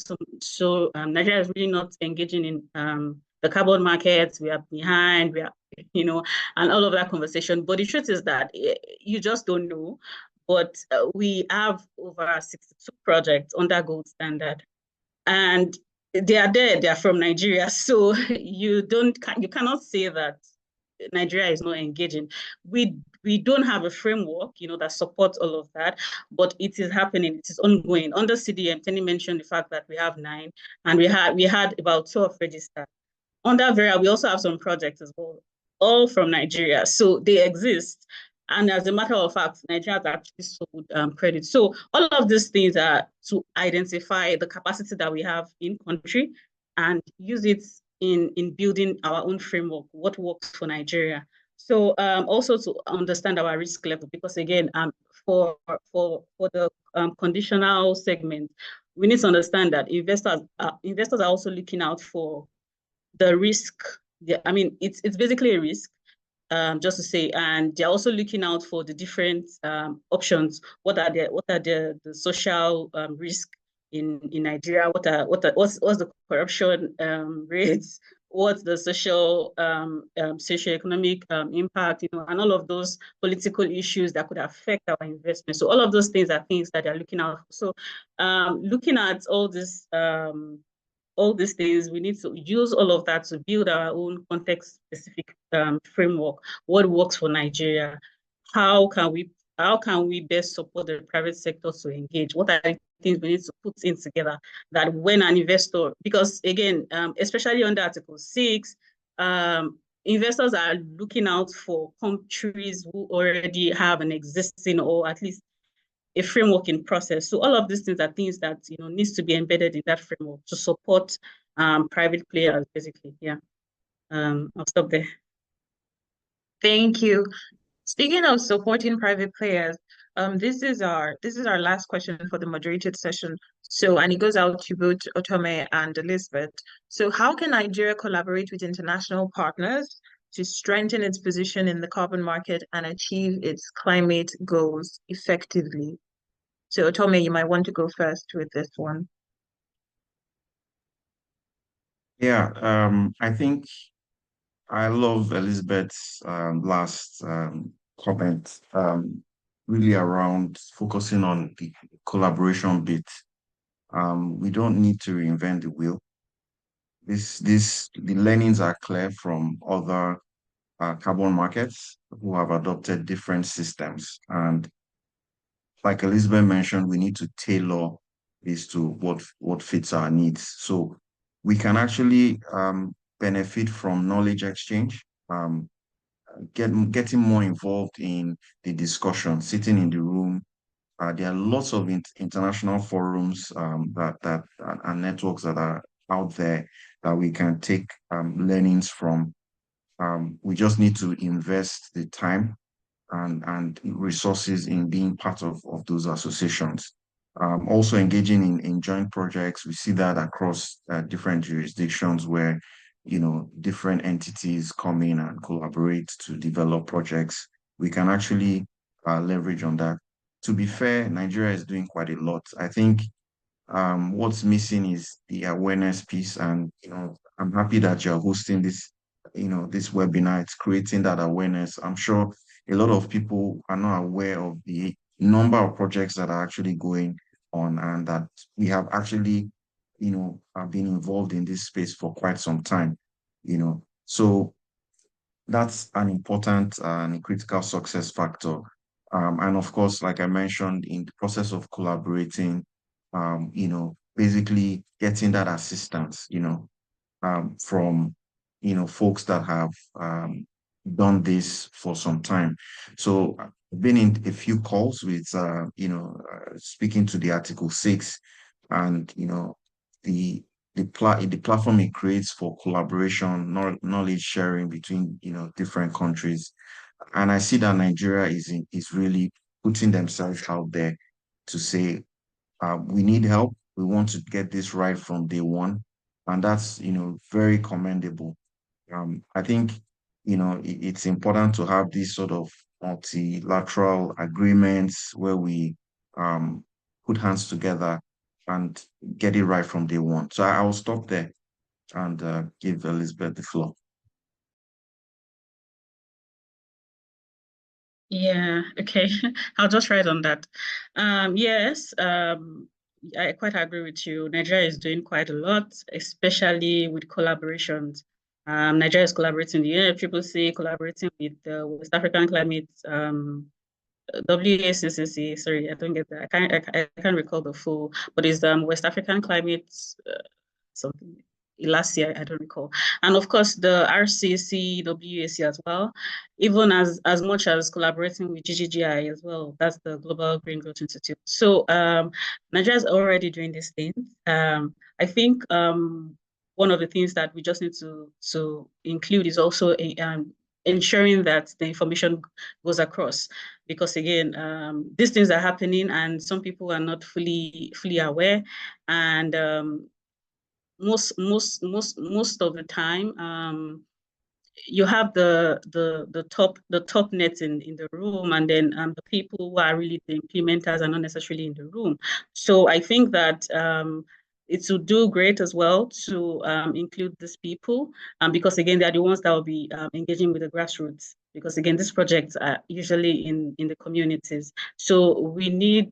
Nigeria is really not engaging in the carbon markets. We are behind, we are, and all of that conversation. But the truth is that you just don't know. But we have over 62 projects under gold standard, and they are from Nigeria. So you cannot say that Nigeria is not engaging. We don't have a framework, that supports all of that, but it is happening. It is ongoing. Under CDM, Teni mentioned the fact that we have 9, and we had about 12 registered. Under Vera, we also have some projects as well, all from Nigeria. So they exist. And as a matter of fact, Nigeria has actually sold credit. So all of these things are to identify the capacity that we have in country, and use it in building our own framework, what works for Nigeria. So also to understand our risk level, because again, for the conditional segment, we need to understand that investors are also looking out for the risk. I mean, it's basically a risk, just to say, and they're also looking out for the different options. What are the social risk in Nigeria? What's the corruption rates? What's the social socioeconomic impact? And all of those political issues that could affect our investment. So all of those things are things that they're looking out for. So looking at all these things, we need to use all of that to build our own context-specific framework. What works for Nigeria? How can we best support the private sector to engage? What are the things we need to put in together that when an investor, because again, especially under Article 6, investors are looking out for countries who already have an existing or at least a framework in process. So all of these things are things that needs to be embedded in that framework to support private players, basically. Yeah. I'll stop there. Thank you. Speaking of supporting private players, this is our last question for the moderated session. So, and it goes out to both Otome and Elizabeth. So, how can Nigeria collaborate with international partners to strengthen its position in the carbon market and achieve its climate goals effectively? So, Otome, you might want to go first with this one. Yeah, I think I love Elizabeth's last comment, really around focusing on the collaboration bit. We don't need to reinvent the wheel. The learnings are clear from other carbon markets who have adopted different systems. And like Elizabeth mentioned, we need to tailor this to what fits our needs. So we can actually benefit from knowledge exchange, getting more involved in the discussion, sitting in the room. There are lots of international forums and networks that are out there that we can take learnings from. We just need to invest the time and resources in being part of those associations. Also engaging in joint projects, we see that across different jurisdictions where, different entities come in and collaborate to develop projects. We can actually leverage on that. To be fair, Nigeria is doing quite a lot. I think what's missing is the awareness piece, and I'm happy that you're hosting this, this webinar. It's creating that awareness. I'm sure a lot of people are not aware of the number of projects that are actually going on, and that we have actually, have been involved in this space for quite some time, So that's an important and critical success factor. And of course, like I mentioned, in the process of collaborating, basically getting that assistance, from, folks that have done this for some time. So I've been in a few calls with, speaking to the Article 6 and, the platform it creates for collaboration, knowledge sharing between, different countries. And I see that Nigeria is really putting themselves out there to say, we need help. We want to get this right from day one. And that's, very commendable. I think, it's important to have these sort of multilateral agreements where we put hands together and get it right from day one. So I will stop there and give Elizabeth the floor. Yeah, okay. I'll just write on that. Yes, I quite agree with you. Nigeria is doing quite a lot, especially with collaborations. Nigeria is collaborating with the UNFCCC, collaborating with the West African Climate WACCC. Sorry, I don't get that. I can't recall the full, but it's West African Climate something. Last year, I don't recall. And of course, the RCC, WAC as well, even as much as collaborating with GGGI as well. That's the Global Green Growth Institute. So Nigeria is already doing these things. I think one of the things that we just need to include is also ensuring that the information goes across, because again, these things are happening and some people are not fully aware, and most of the time, you have the top nets in the room, and then the people who are really the implementers are not necessarily in the room. So I think that it would do great as well to include these people, because again, they're the ones that will be engaging with the grassroots, because again, these projects are usually in the communities. So we need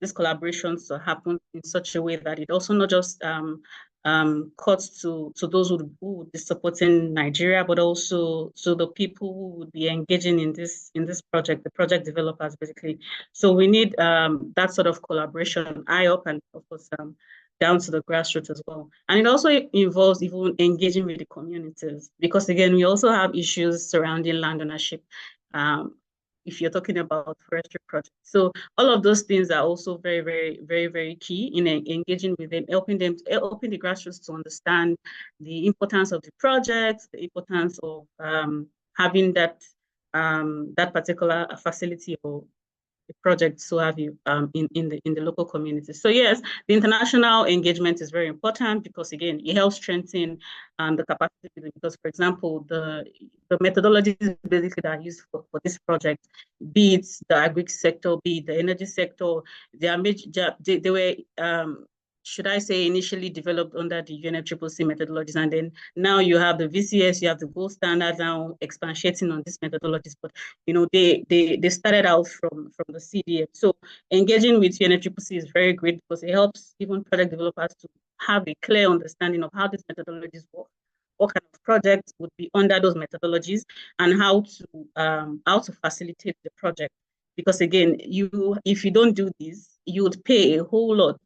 these collaborations to happen in such a way that it also not just cuts to those who would be supporting Nigeria, but also to the people who would be engaging in this project, the project developers basically. So we need that sort of collaboration, high up and of course down to the grassroots as well. And it also involves even engaging with the communities, because again, we also have issues surrounding land ownership. If you're talking about forestry projects. So all of those things are also very, very, very, very key in engaging with them, helping the grassroots to understand the importance of the project, the importance of having that particular facility or the project, so have you, in the local community. So yes, the international engagement is very important, because again, it helps strengthen the capacity. Because for example, the methodologies basically that are used for this project, be it the agri sector, be it the energy sector, they were should I say, initially developed under the UNFCCC methodologies, and then now you have the VCS, you have the gold standard now expatiating on these methodologies. But you know, they started out from the CDF. So engaging with UNFCCC is very great, because it helps even project developers to have a clear understanding of how these methodologies work, what kind of projects would be under those methodologies, and how to facilitate the project. Because again, if you don't do this, you would pay a whole lot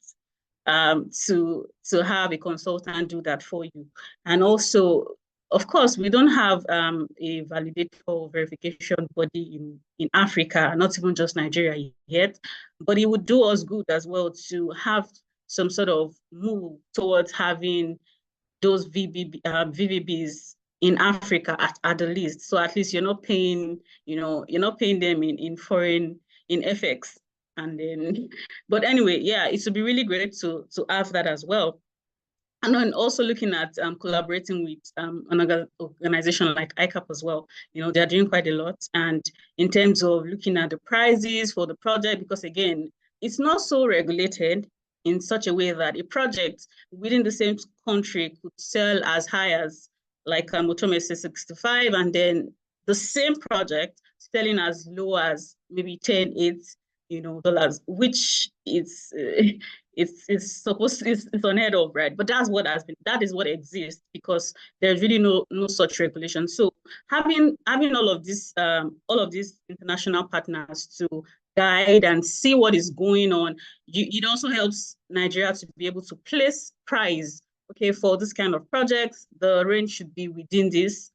to have a consultant do that for you. And also, of course, we don't have a validator or verification body in Africa, not even just Nigeria yet, but it would do us good as well to have some sort of move towards having those VVBs in Africa at the least. So at least you're not paying, you're not paying them in foreign, in FX. And then, but anyway, yeah, it would be really great to have that as well. And then also looking at collaborating with another organization like ICAP as well. You know, they're doing quite a lot. And in terms of looking at the prices for the project, because again, it's not so regulated in such a way that a project within the same country could sell as high as like Otome 65, and then the same project selling as low as maybe 10, 8, dollars, which it's supposed to, it's unheard of, right? But that is what exists, because there's really no such regulation. So having all of these international partners to guide and see what is going on, it also helps Nigeria to be able to place price. Okay, for this kind of projects, the range should be within this.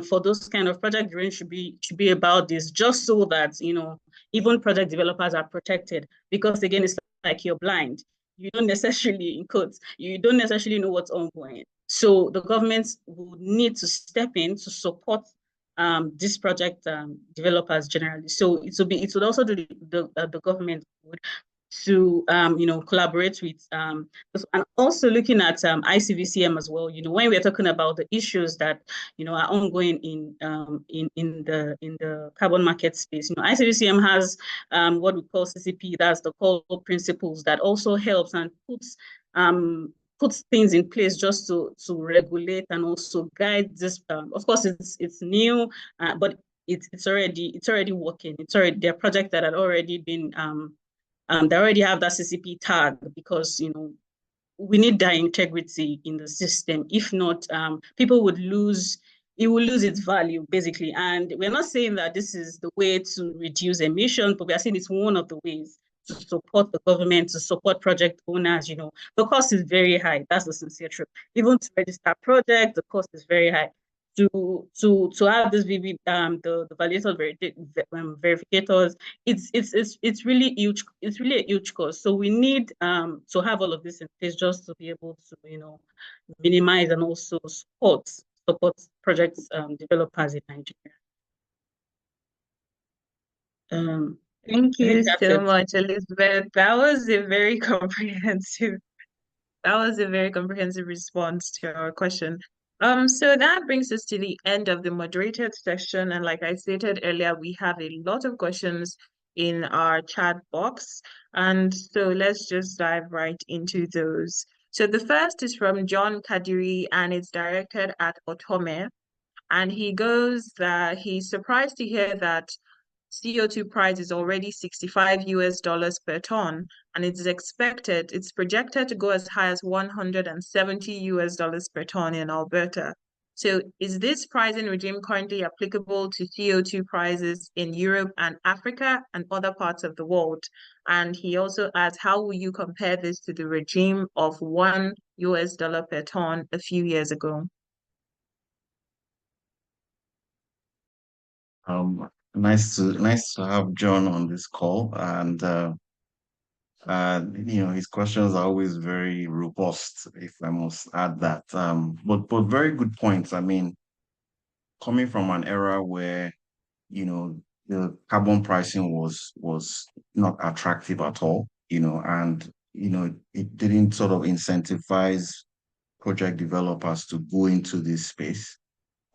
For those kind of projects, the range should be about this, just so that even project developers are protected. Because again, it's like you're blind. You don't necessarily, in quotes, you don't necessarily know what's ongoing. So the government would need to step in to support these project developers generally. So it would also do the government would to collaborate with and also looking at ICVCM as well. When we're talking about the issues that are ongoing in the carbon market space, ICVCM has what we call CCP, that's the core principles that also helps and puts things in place just to regulate and also guide this. Of course, it's new, but it's already working. There are projects that had already been they already have that CCP tag, because we need that integrity in the system. If not, people would lose. It will lose its value basically. And we're not saying that this is the way to reduce emissions, but we are saying it's one of the ways to support the government, to support project owners. The cost is very high. That's the sincere truth. Even to register projects, the cost is very high. to have this the validator verificators, it's really huge. It's really a huge cost. So we need to have all of this in place just to be able to minimize and also support projects developers in Nigeria. Thank you so it. much, Elizabeth. That was a very comprehensive response to our question. So that brings us to the end of the moderated session. And like I stated earlier, we have a lot of questions in our chat box. And so let's just dive right into those. So the first is from John Kadiri, and it's directed at Otome. And he goes that he's surprised to hear that CO2 price is already $65 per ton, and it's projected to go as high as $170 per ton in Alberta. So is this pricing regime currently applicable to CO2 prices in Europe and Africa and other parts of the world? And he also asks, how will you compare this to the regime of $1 per ton a few years ago? Nice to have John on this call, and his questions are always very robust, if I must add that. But very good points. I mean, coming from an era where the carbon pricing was not attractive at all, and it didn't sort of incentivize project developers to go into this space.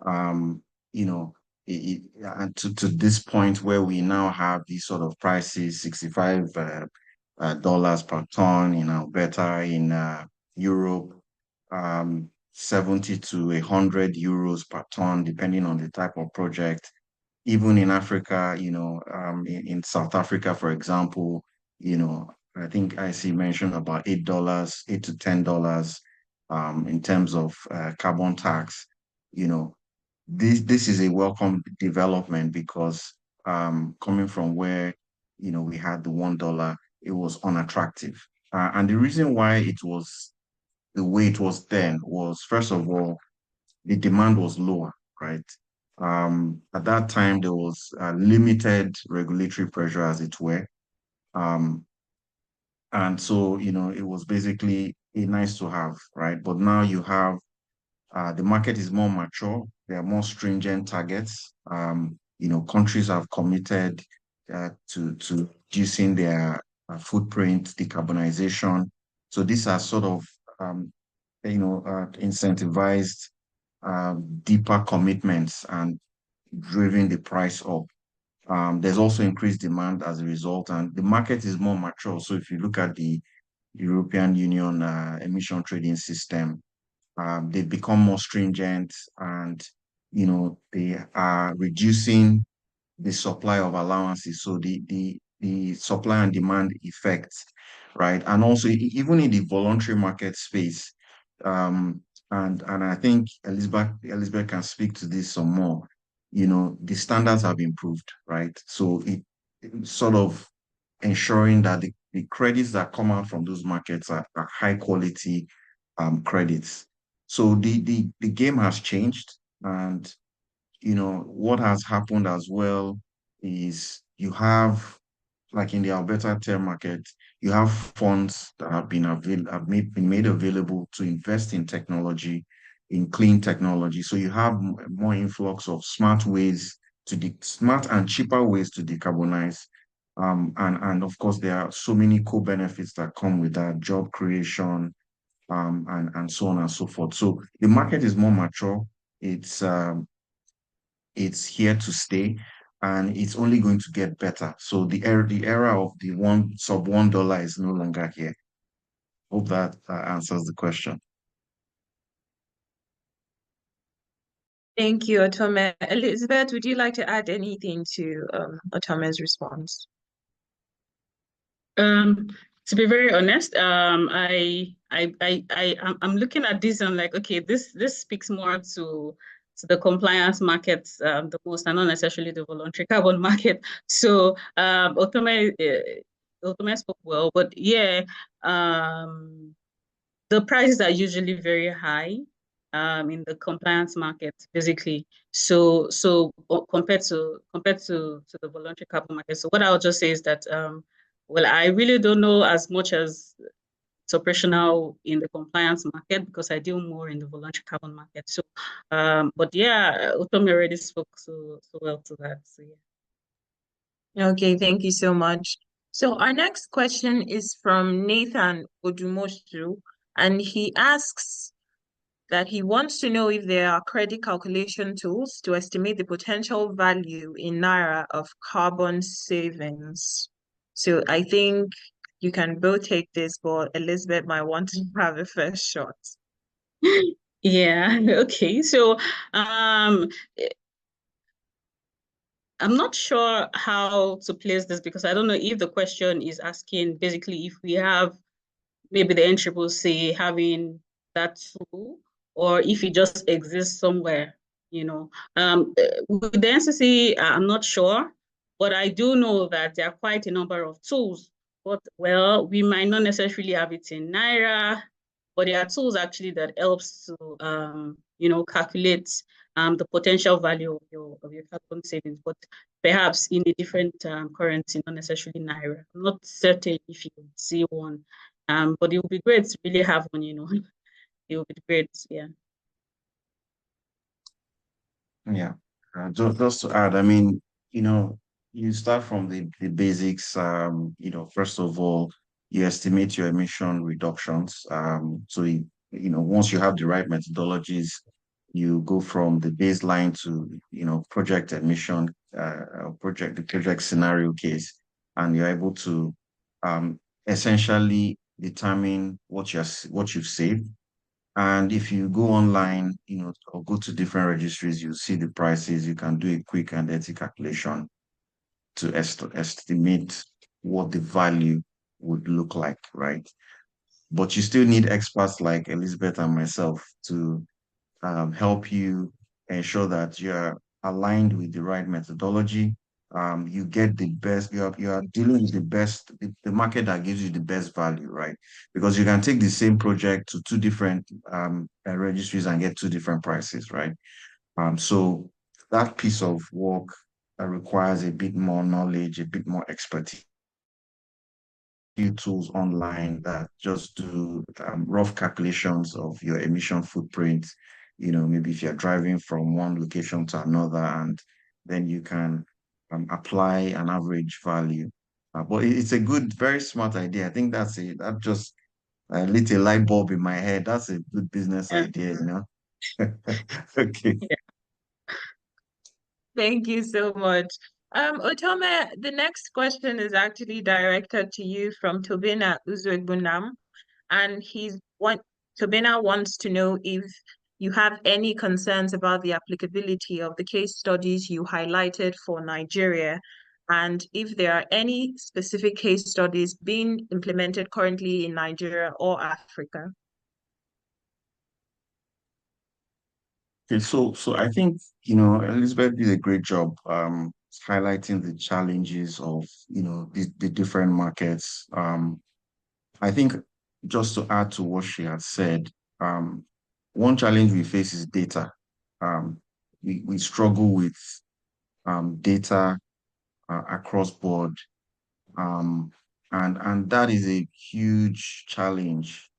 Um, you know, and to this point where we now have these sort of prices, $65 dollars per ton in Alberta, in Europe, 70 to 100 euros per ton, depending on the type of project. Even in Africa, in South Africa, for example, I think Aisi mentioned about $8, $8 to $10 in terms of carbon tax. This is a welcome development because coming from where we had the $1, it was unattractive. And the reason why it was the way it was then was, first of all, the demand was lower, right? At that time, there was limited regulatory pressure, as it were. And so, it was basically a nice to have, right? But now you have the market is more mature. There are more stringent targets. Countries have committed to reducing their footprint, decarbonization. So these are sort of, incentivized deeper commitments and driven the price up. There's also increased demand as a result, and the market is more mature. So if you look at the European Union emission trading system, they've become more stringent, and they are reducing the supply of allowances. So the supply and demand effects, right? And also even in the voluntary market space, and I think Elizabeth can speak to this some more. The standards have improved, right? So it sort of ensuring that the credits that come out from those markets are high quality credits. So the game has changed, and what has happened as well is you have, like in the Alberta term market, you have funds that have been made available to invest in technology, in clean technology. So you have more influx of smart and cheaper ways to decarbonize. And of course, there are so many co-benefits that come with that: job creation, and so on and so forth. So the market is more mature. It's here to stay, and it's only going to get better. So the era of the sub $1 is no longer here. Hope that answers the question. Thank you, Otome. Elizabeth, would you like to add anything to Otome's response? To be very honest, I'm looking at this and like, okay, this speaks more to the compliance markets the most, and not necessarily the voluntary carbon market. So Otome spoke well, but yeah, the prices are usually very high in the compliance market, basically. So compared to the voluntary carbon market. So what I'll just say is that well, I really don't know as much as it's operational in the compliance market because I deal more in the voluntary carbon market. So but yeah, Otome already spoke so well to that. So yeah. Okay, thank you so much. So our next question is from Nathan Odumoshu, and he asks that he wants to know if there are credit calculation tools to estimate the potential value in naira of carbon savings. So I think you can both take this, but Elizabeth might want to have a first shot. Yeah, okay. So I'm not sure how to place this because I don't know if the question is asking basically if we have maybe the NCCC having that tool or if it just exists somewhere, you know. With the NCC, I'm not sure, but I do know that there are quite a number of tools. But well, we might not necessarily have it in naira, but there are tools actually that helps to you know, calculate the potential value of your carbon savings, but perhaps in a different currency, not necessarily naira. I'm not certain if you see one, but it would be great to really have one. You know, it would be great. Yeah. Yeah. Just to add, I mean, you know, you start from the basics. You know, first of all, you estimate your emission reductions. So you know, once you have the right methodologies, you go from the baseline to, you know, project emission, the project scenario case, and you're able to essentially determine what you've saved. And if you go online, you know, or go to different registries, you see the prices. You can do a quick and dirty calculation to estimate what the value would look like, right? But you still need experts like Elizabeth and myself to help you ensure that you're aligned with the right methodology. You get the best, you are dealing with the market that gives you the best value, right? Because you can take the same project to two different registries and get two different prices, right? So that piece of work requires a bit more knowledge, a bit more expertise. Few tools online that just do rough calculations of your emission footprint. You know, maybe if you're driving from one location to another, and then you can apply an average value. But it's a good, very smart idea. I think that just lit a light bulb in my head. That's a good business Yeah. idea, you know. Okay. Yeah. Thank you so much. Otome, the next question is actually directed to you from Tobina Uzuegbunam, and Tobina wants to know if you have any concerns about the applicability of the case studies you highlighted for Nigeria, and if there are any specific case studies being implemented currently in Nigeria or Africa. Okay, so I think, you know, Elizabeth did a great job highlighting the challenges of, you know, the different markets. I think just to add to what she had said, one challenge we face is data. We struggle with data across board, um, and that is a huge challenge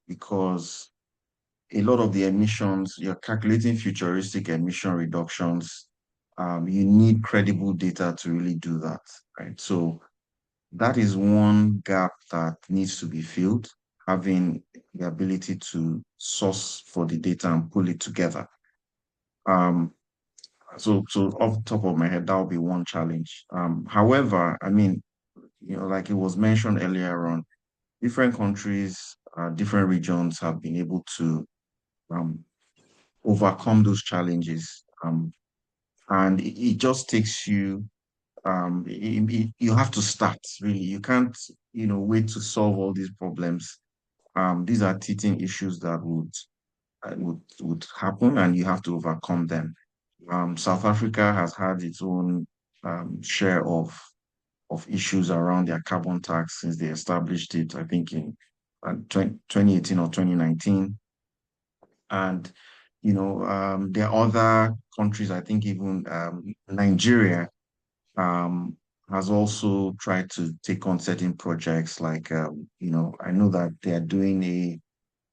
because a lot of the emissions, you're calculating futuristic emission reductions. You need credible data to really do that, right? So that is one gap that needs to be filled, having the ability to source for the data and pull it together. So off the top of my head, that would be one challenge. However, I mean, you know, like it was mentioned earlier on, different countries, different regions have been able to um, overcome those challenges. And it just takes you, you have to start really. You can't, you know, wait to solve all these problems. These are teething issues that would happen, and you have to overcome them. South Africa has had its own share of issues around their carbon tax since they established it, I think in 2018 or 2019. And, there are other countries, I think even Nigeria has also tried to take on certain projects like, I know that they are doing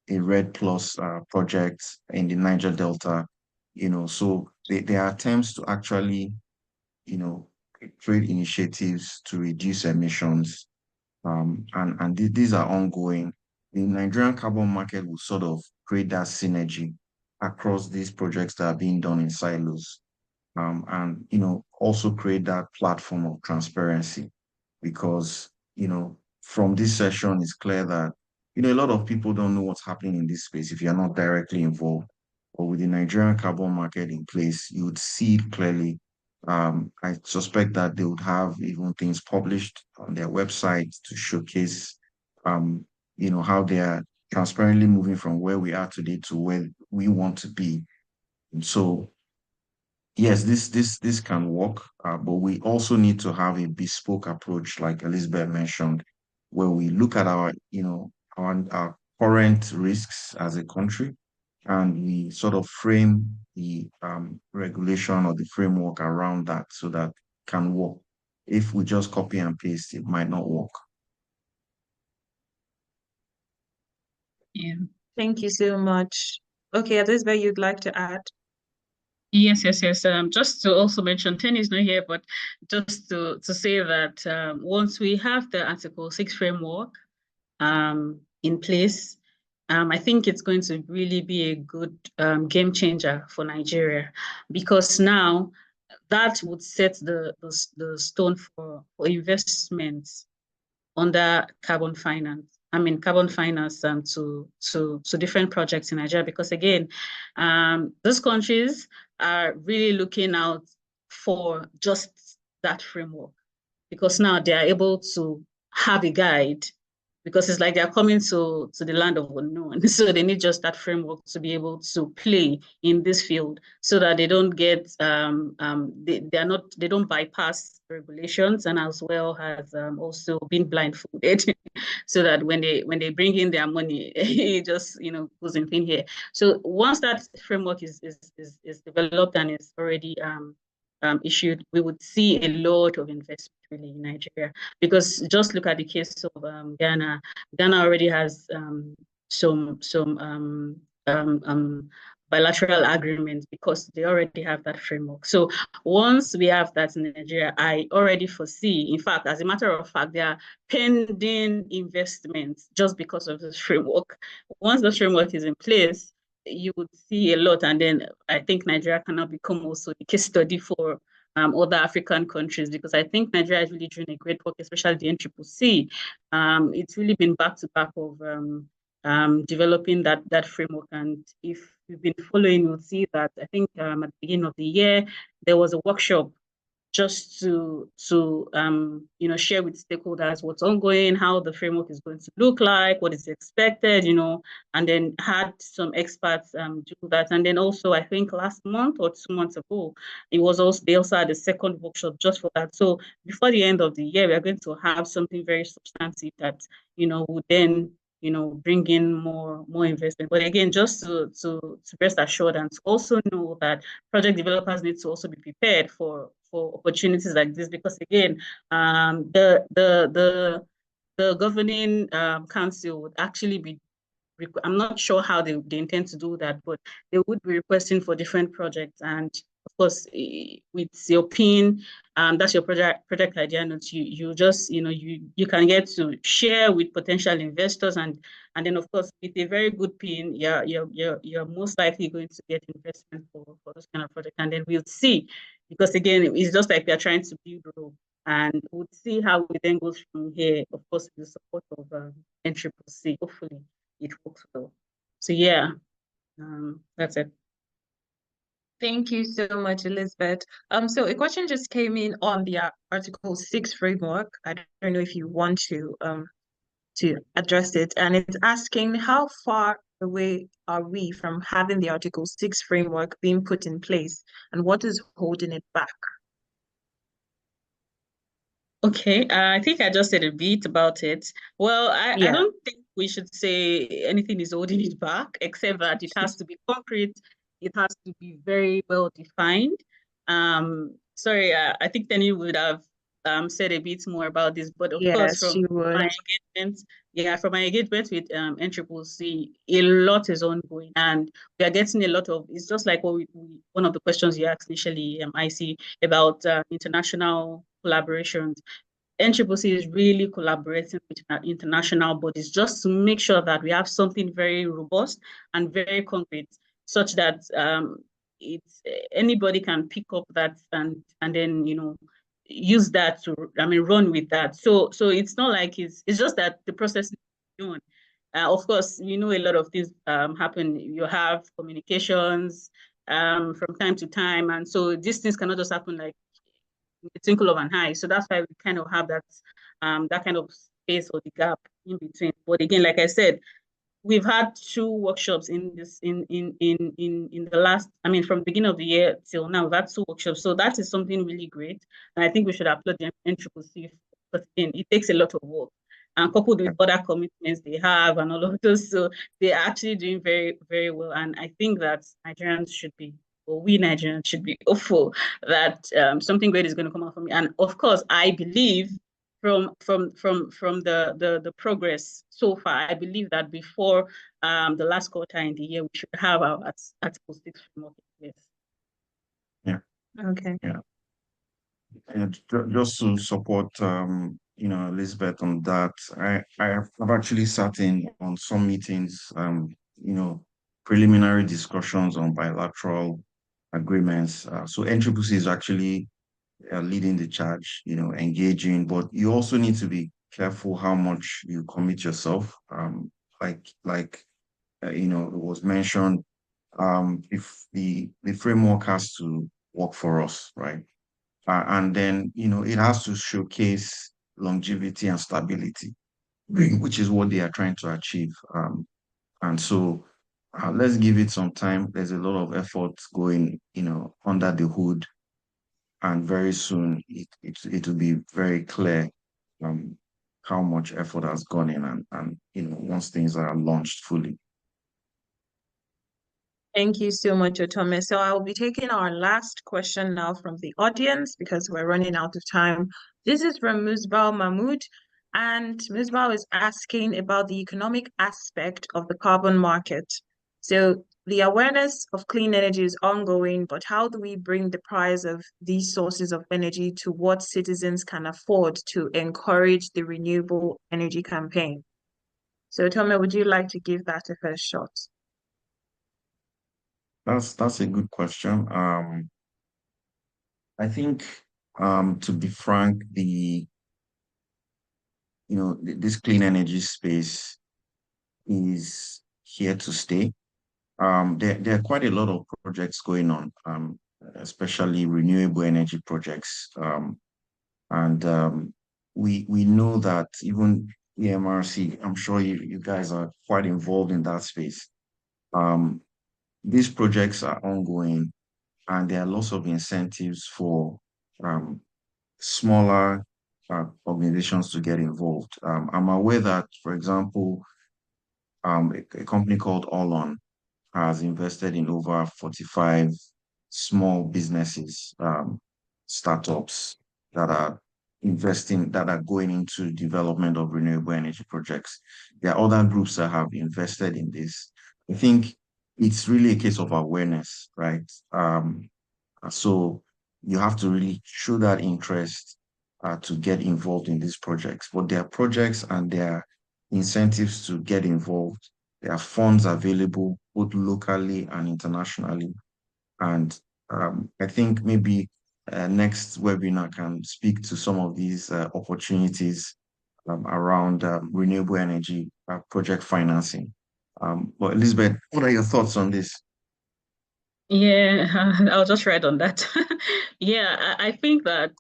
a Red Plus project in the Niger Delta, so there are attempts to actually, create initiatives to reduce emissions. And these are ongoing. The Nigerian carbon market will sort of create that synergy across these projects that are being done in silos. And also create that platform of transparency, because from this session it's clear that a lot of people don't know what's happening in this space if you're not directly involved. But with the Nigerian carbon market in place, you would see it clearly. I suspect that they would have even things published on their website to showcase how they are transparently moving from where we are today to where we want to be. And so yes, this can work, but we also need to have a bespoke approach, like Elizabeth mentioned, where we look at our current risks as a country, and we sort of frame the regulation or the framework around that so that can work. If we just copy and paste, it might not work. Yeah. Thank you so much. Okay, Elizabeth, you'd like to add? Yes. Just to also mention, Teni is not here, but just to say that once we have the Article 6 framework in place, I think it's going to really be a good game changer for Nigeria, because now that would set the stone for investments under carbon finance. Carbon finance to different projects in Nigeria, because again, those countries are really looking out for just that framework, because now they are able to have a guide, because it's like they're coming to the land of unknown. So they need just that framework to be able to play in this field, so that they don't get they don't bypass regulations, and as well as also being blindfolded, so that when they bring in their money, it just goes in clean here. So once that framework is developed and is already issued, we would see a lot of investment really in Nigeria, because just look at the case of Ghana. Ghana already has some bilateral agreements, because they already have that framework. So once we have that in Nigeria, I already foresee, in fact, as a matter of fact, there are pending investments just because of this framework. Once the framework is in place, you would see a lot, and then I think Nigeria cannot become also a case study for other African countries, because I think Nigeria is really doing a great work, especially the NCCC. It's really been back to back of developing that framework, and if you've been following, you'll see that I think at the beginning of the year there was a workshop just to share with stakeholders what's ongoing, how the framework is going to look like, what is expected, and then had some experts do that. And then also, I think last month or 2 months ago, they also had a second workshop just for that. So before the end of the year, we are going to have something very substantive that would then bring in more investment. But again, just to rest assured, and to also know that project developers need to also be prepared for opportunities like this, because again, the governing council would actually be, I'm not sure how they intend to do that, but they would be requesting for different projects. And of course, with your PIN, that's your project idea notes, you just, you can get to share with potential investors, and then of course, with a very good PIN, you're most likely going to get investment for those kind of projects. And then we'll see, because again, it's just like we're trying to build a road, and we'll see how it then goes from here, of course, with the support of NCCC. Hopefully it works well. So yeah, that's it. Thank you so much, Elizabeth. So a question just came in on the Article 6 framework. I don't know if you want to address it, and it's asking how far away are we from having the Article 6 framework being put in place, and what is holding it back? Okay, I think I just said a bit about it. Well, I don't think we should say anything is holding it back, except that it has to be concrete. It has to be very well defined. Sorry, I think Teni would have said a bit more about this, but of course, Yes, from you would. my engagement, from my engagement with NCCC, a lot is ongoing, and we are getting a lot of. It's just like what one of the questions you asked initially, Aisi, about international collaborations. NCCC is really collaborating with international bodies just to make sure that we have something very robust and very concrete, such that it's anybody can pick up that and then use that to run with that. So it's not like it's just that the process is done. Of course, a lot of things happen. You have communications from time to time, and so these things cannot just happen like the twinkle of an eye. So that's why we kind of have that kind of space or the gap in between. But again, like I said, we've had 2 workshops in the last, from the beginning of the year till now, we've had 2 workshops. So that is something really great. And I think we should applaud the NCCC, because it takes a lot of work. And coupled with other commitments they have and all of those. So they're actually doing very, very well. And I think that Nigerians should be, or we Nigerians should be hopeful that something great is going to come out from it. And of course, I believe from the progress so far, I believe that before the last quarter in the year, we should have our Article 6 framework in place. Yeah. Okay. Yeah. And just to support, Elizabeth on that, I've actually sat in on some meetings, preliminary discussions on bilateral agreements. So NCCC is actually leading the charge, engaging, but you also need to be careful how much you commit yourself. It was mentioned, if the framework has to work for us, right? And then, it has to showcase longevity and stability, which is what they are trying to achieve. And so let's give it some time. There's a lot of effort going, under the hood. And very soon it will be very clear how much effort has gone in and once things are launched fully. Thank you so much, Otome. So I will be taking our last question now from the audience because we're running out of time. This is from Musbal Mahmood, and Musbal is asking about the economic aspect of the carbon market. So the awareness of clean energy is ongoing, but how do we bring the price of these sources of energy to what citizens can afford to encourage the renewable energy campaign? So Otome, would you like to give that a first shot? That's a good question. I think, to be frank, this clean energy space is here to stay. There are quite a lot of projects going on, especially renewable energy projects. We know that even EMRC, I'm sure you guys are quite involved in that space. These projects are ongoing, and there are lots of incentives for smaller organizations to get involved. I'm aware that, for example, a company called Allon has invested in over 45 small businesses, startups that are going into development of renewable energy projects. There are other groups that have invested in this. I think it's really a case of awareness, right? So you have to really show that interest to get involved in these projects. But there are projects and there are incentives to get involved. There are funds available both locally and internationally. And I think maybe next webinar can speak to some of these opportunities around renewable energy project financing. But Elizabeth, what are your thoughts on this? Yeah, I'll just write on that. Yeah, I think that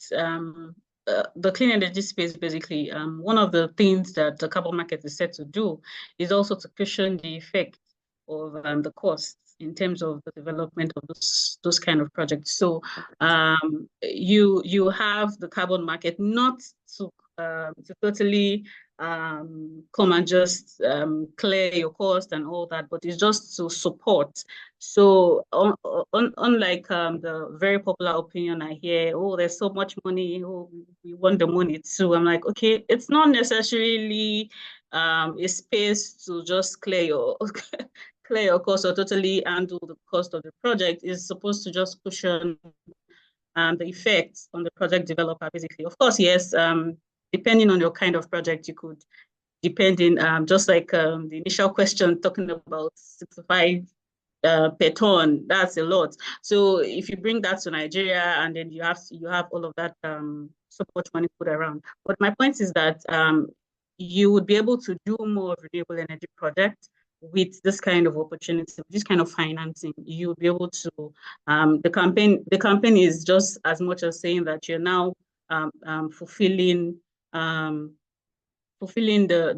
the clean energy space, basically, one of the things that the carbon market is set to do is also to cushion the effect of the costs in terms of the development of those kind of projects. So you have the carbon market not to totally come and just clear your cost and all that, but it's just to support. So unlike the very popular opinion I hear, oh, there's so much money, oh, we want the money too. I'm like, okay, it's not necessarily a space to just clear your clear your cost or totally handle the cost of the project. Is supposed to just cushion the effects on the project developer, basically. Of course, yes, depending on your kind of project, you could, depending, just like the initial question talking about 65 per ton, that's a lot. So if you bring that to Nigeria and then you have all of that so much money put around. But my point is that you would be able to do more renewable energy projects with this kind of opportunity, this kind of financing. You'll be able to the campaign is just as much as saying that you're now fulfilling the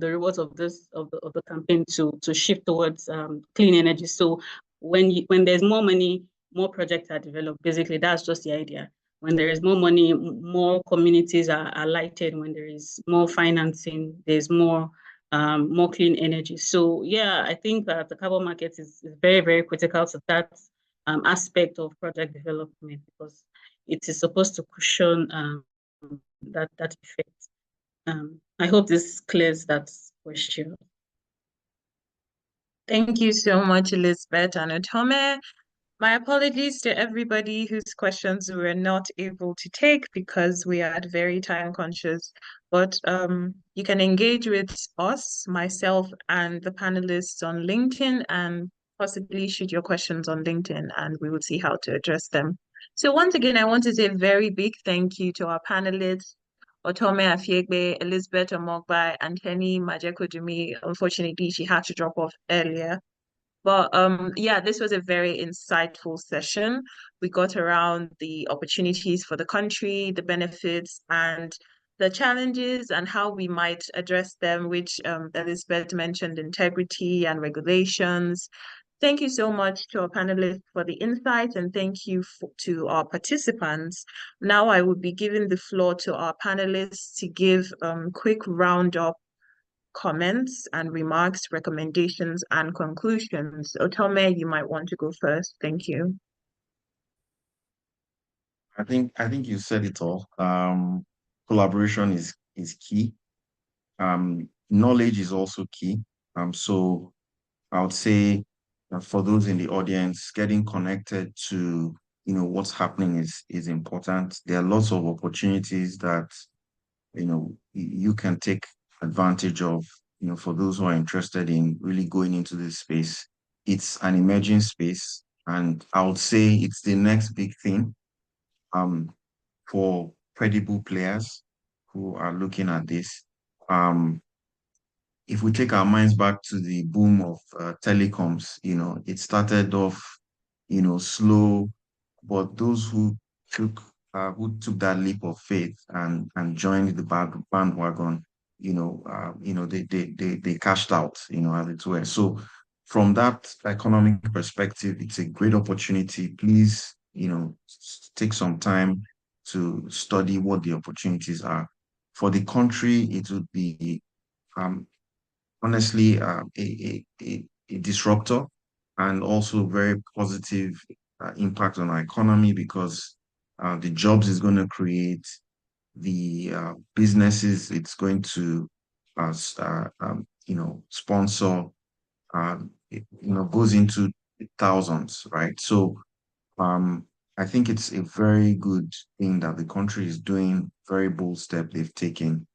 rewards of the campaign to shift towards clean energy. So when there's more money, more projects are developed. Basically, that's just the idea. When there is more money, more communities are lighted. When there is more financing, there's more clean energy. So yeah, I think that the carbon market is very, very critical to that aspect of project development, because it is supposed to cushion that effect. I hope this clears that question. Thank you so much, Elizabeth and Otome. My apologies to everybody whose questions we were not able to take because we are very time conscious. But you can engage with us, myself, and the panelists on LinkedIn, and possibly shoot your questions on LinkedIn, and we will see how to address them. So once again, I want to say a very big thank you to our panelists, Otome Afiegbe, Elizabeth Omogbai, and Teni Majekodunmi. Unfortunately, she had to drop off earlier. But yeah, this was a very insightful session. We got around the opportunities for the country, the benefits, and the challenges, and how we might address them, which Elizabeth mentioned, integrity and regulations. Thank you so much to our panelists for the insights, and thank you to our participants. Now I will be giving the floor to our panelists to give quick roundup comments and remarks, recommendations, and conclusions. Otome, you might want to go first. Thank you. I think you said it all. Collaboration is key. Knowledge is also key. So I would say for those in the audience, getting connected to what's happening is important. There are lots of opportunities that you can take advantage of, for those who are interested in really going into this space. It's an emerging space, and I would say it's the next big thing for credible players who are looking at this. If we take our minds back to the boom of telecoms, it started off, slow, but those who took that leap of faith and joined the bandwagon, they cashed out, as it were. So from that economic perspective, it's a great opportunity. Please, take some time to study what the opportunities are. For the country, it would be honestly a disruptor, and also very positive impact on our economy, because the jobs is going to create, the businesses it's going to sponsor, goes into thousands, right? So I think it's a very good thing that the country is doing, very bold step they've taken,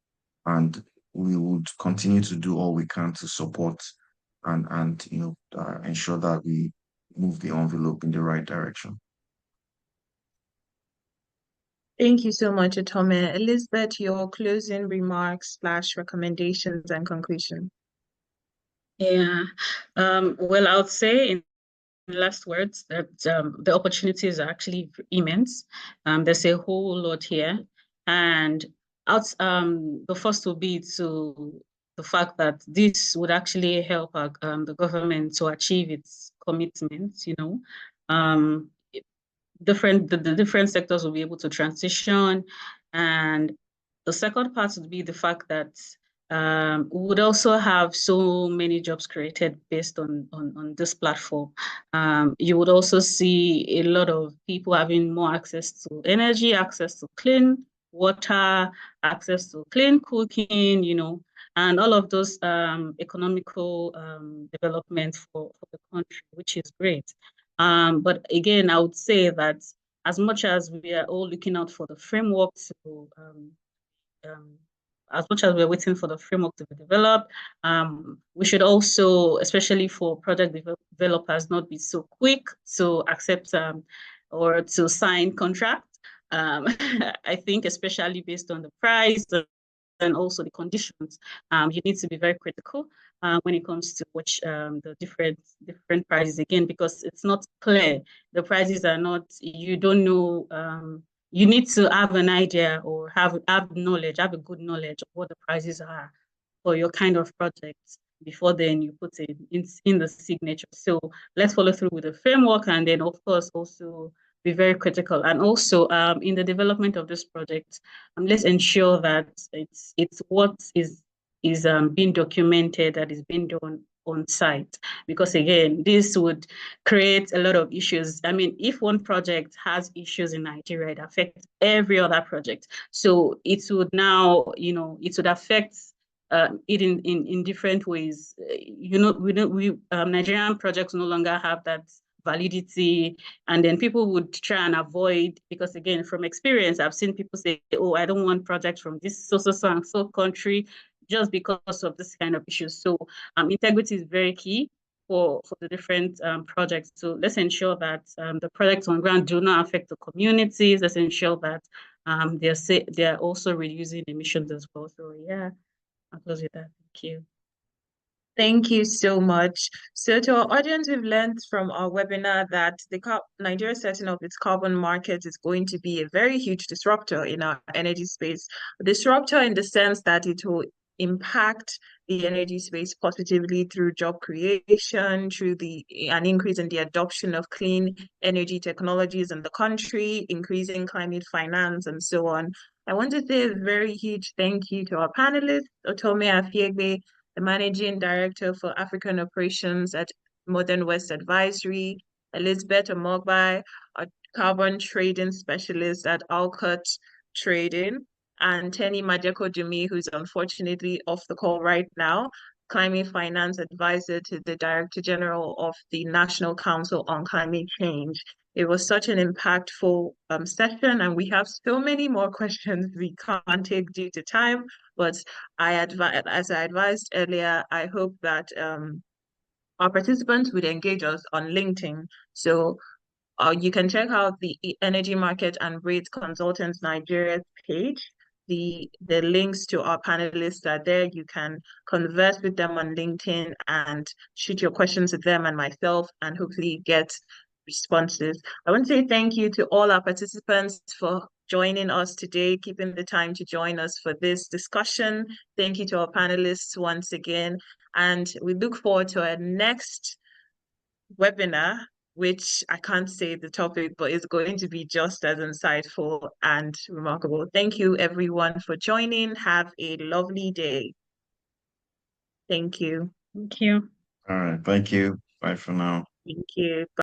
and we would continue to do all we can to support and ensure that we move the envelope in the right direction. Thank you so much, Otome. Elizabeth, your closing remarks / recommendations and conclusion. Yeah, well, I would say in last words that the opportunities are actually immense. There's a whole lot here, and the first will be to the fact that this would actually help the government to achieve its commitments. The different sectors will be able to transition, and the second part would be the fact that we would also have so many jobs created based on this platform. You would also see a lot of people having more access to energy, access to clean water, access to clean cooking, you know, and all of those economical developments for the country, which is great. But again, I would say that as much as we are all looking out for the framework to as much as we're waiting for the framework to be developed, we should also, especially for project developers, not be so quick to accept or to sign contracts. I think especially based on the price and also the conditions, you need to be very critical when it comes to which the different prices again, because it's not clear. The prices are not, you don't know. You need to have an idea or have knowledge, have a good knowledge of what the prices are for your kind of projects before then you put it in the signature. So let's follow through with the framework, and then of course also be very critical. And also in the development of this project, let's ensure that it's what is being documented, that is being done on site, because again, this would create a lot of issues. I mean, if one project has issues in Nigeria, it affects every other project. So it would now, you know, it would affect it in different ways. You know, we Nigerian projects no longer have that validity, and then people would try and avoid, because again, from experience, I've seen people say, oh, I don't want projects from this so and so country, just because of this kind of issues. So integrity is very key for the different projects. So let's ensure that the projects on ground do not affect the communities. Let's ensure that they're also reducing emissions as well. So yeah, I'll close with that. Thank you. Thank you so much. So to our audience, we've learned from our webinar that Nigeria setting up its carbon market is going to be a very huge disruptor in our energy space. A disruptor in the sense that it will impact the energy space positively through job creation, through an increase in the adoption of clean energy technologies in the country, increasing climate finance, and so on. I want to say a very huge thank you to our panelists, Otome Afiegbe, the Managing Director for African Operations at Modern West Advisory, Elizabeth Omogbai, a Carbon Trading Specialist at ALLCOT Trading, and Teni Majekodunmi, who's unfortunately off the call right now, Climate Finance Advisor to the Director General of the National Council on Climate Change. It was such an impactful session, and we have so many more questions we can't take due to time. But as I advised earlier, I hope that our participants would engage us on LinkedIn. So you can check out the Energy Market and Rates Consultants Nigeria page. The links to our panelists are there. You can converse with them on LinkedIn and shoot your questions at them and myself, and hopefully get responses. I want to say thank you to all our participants for joining us today, keeping the time to join us for this discussion. Thank you to our panelists once again, and we look forward to our next webinar, which I can't say the topic, but it's going to be just as insightful and remarkable. Thank you everyone for joining. Have a lovely day. Thank you. Thank you. All right. Thank you. Bye for now. Thank you. Bye.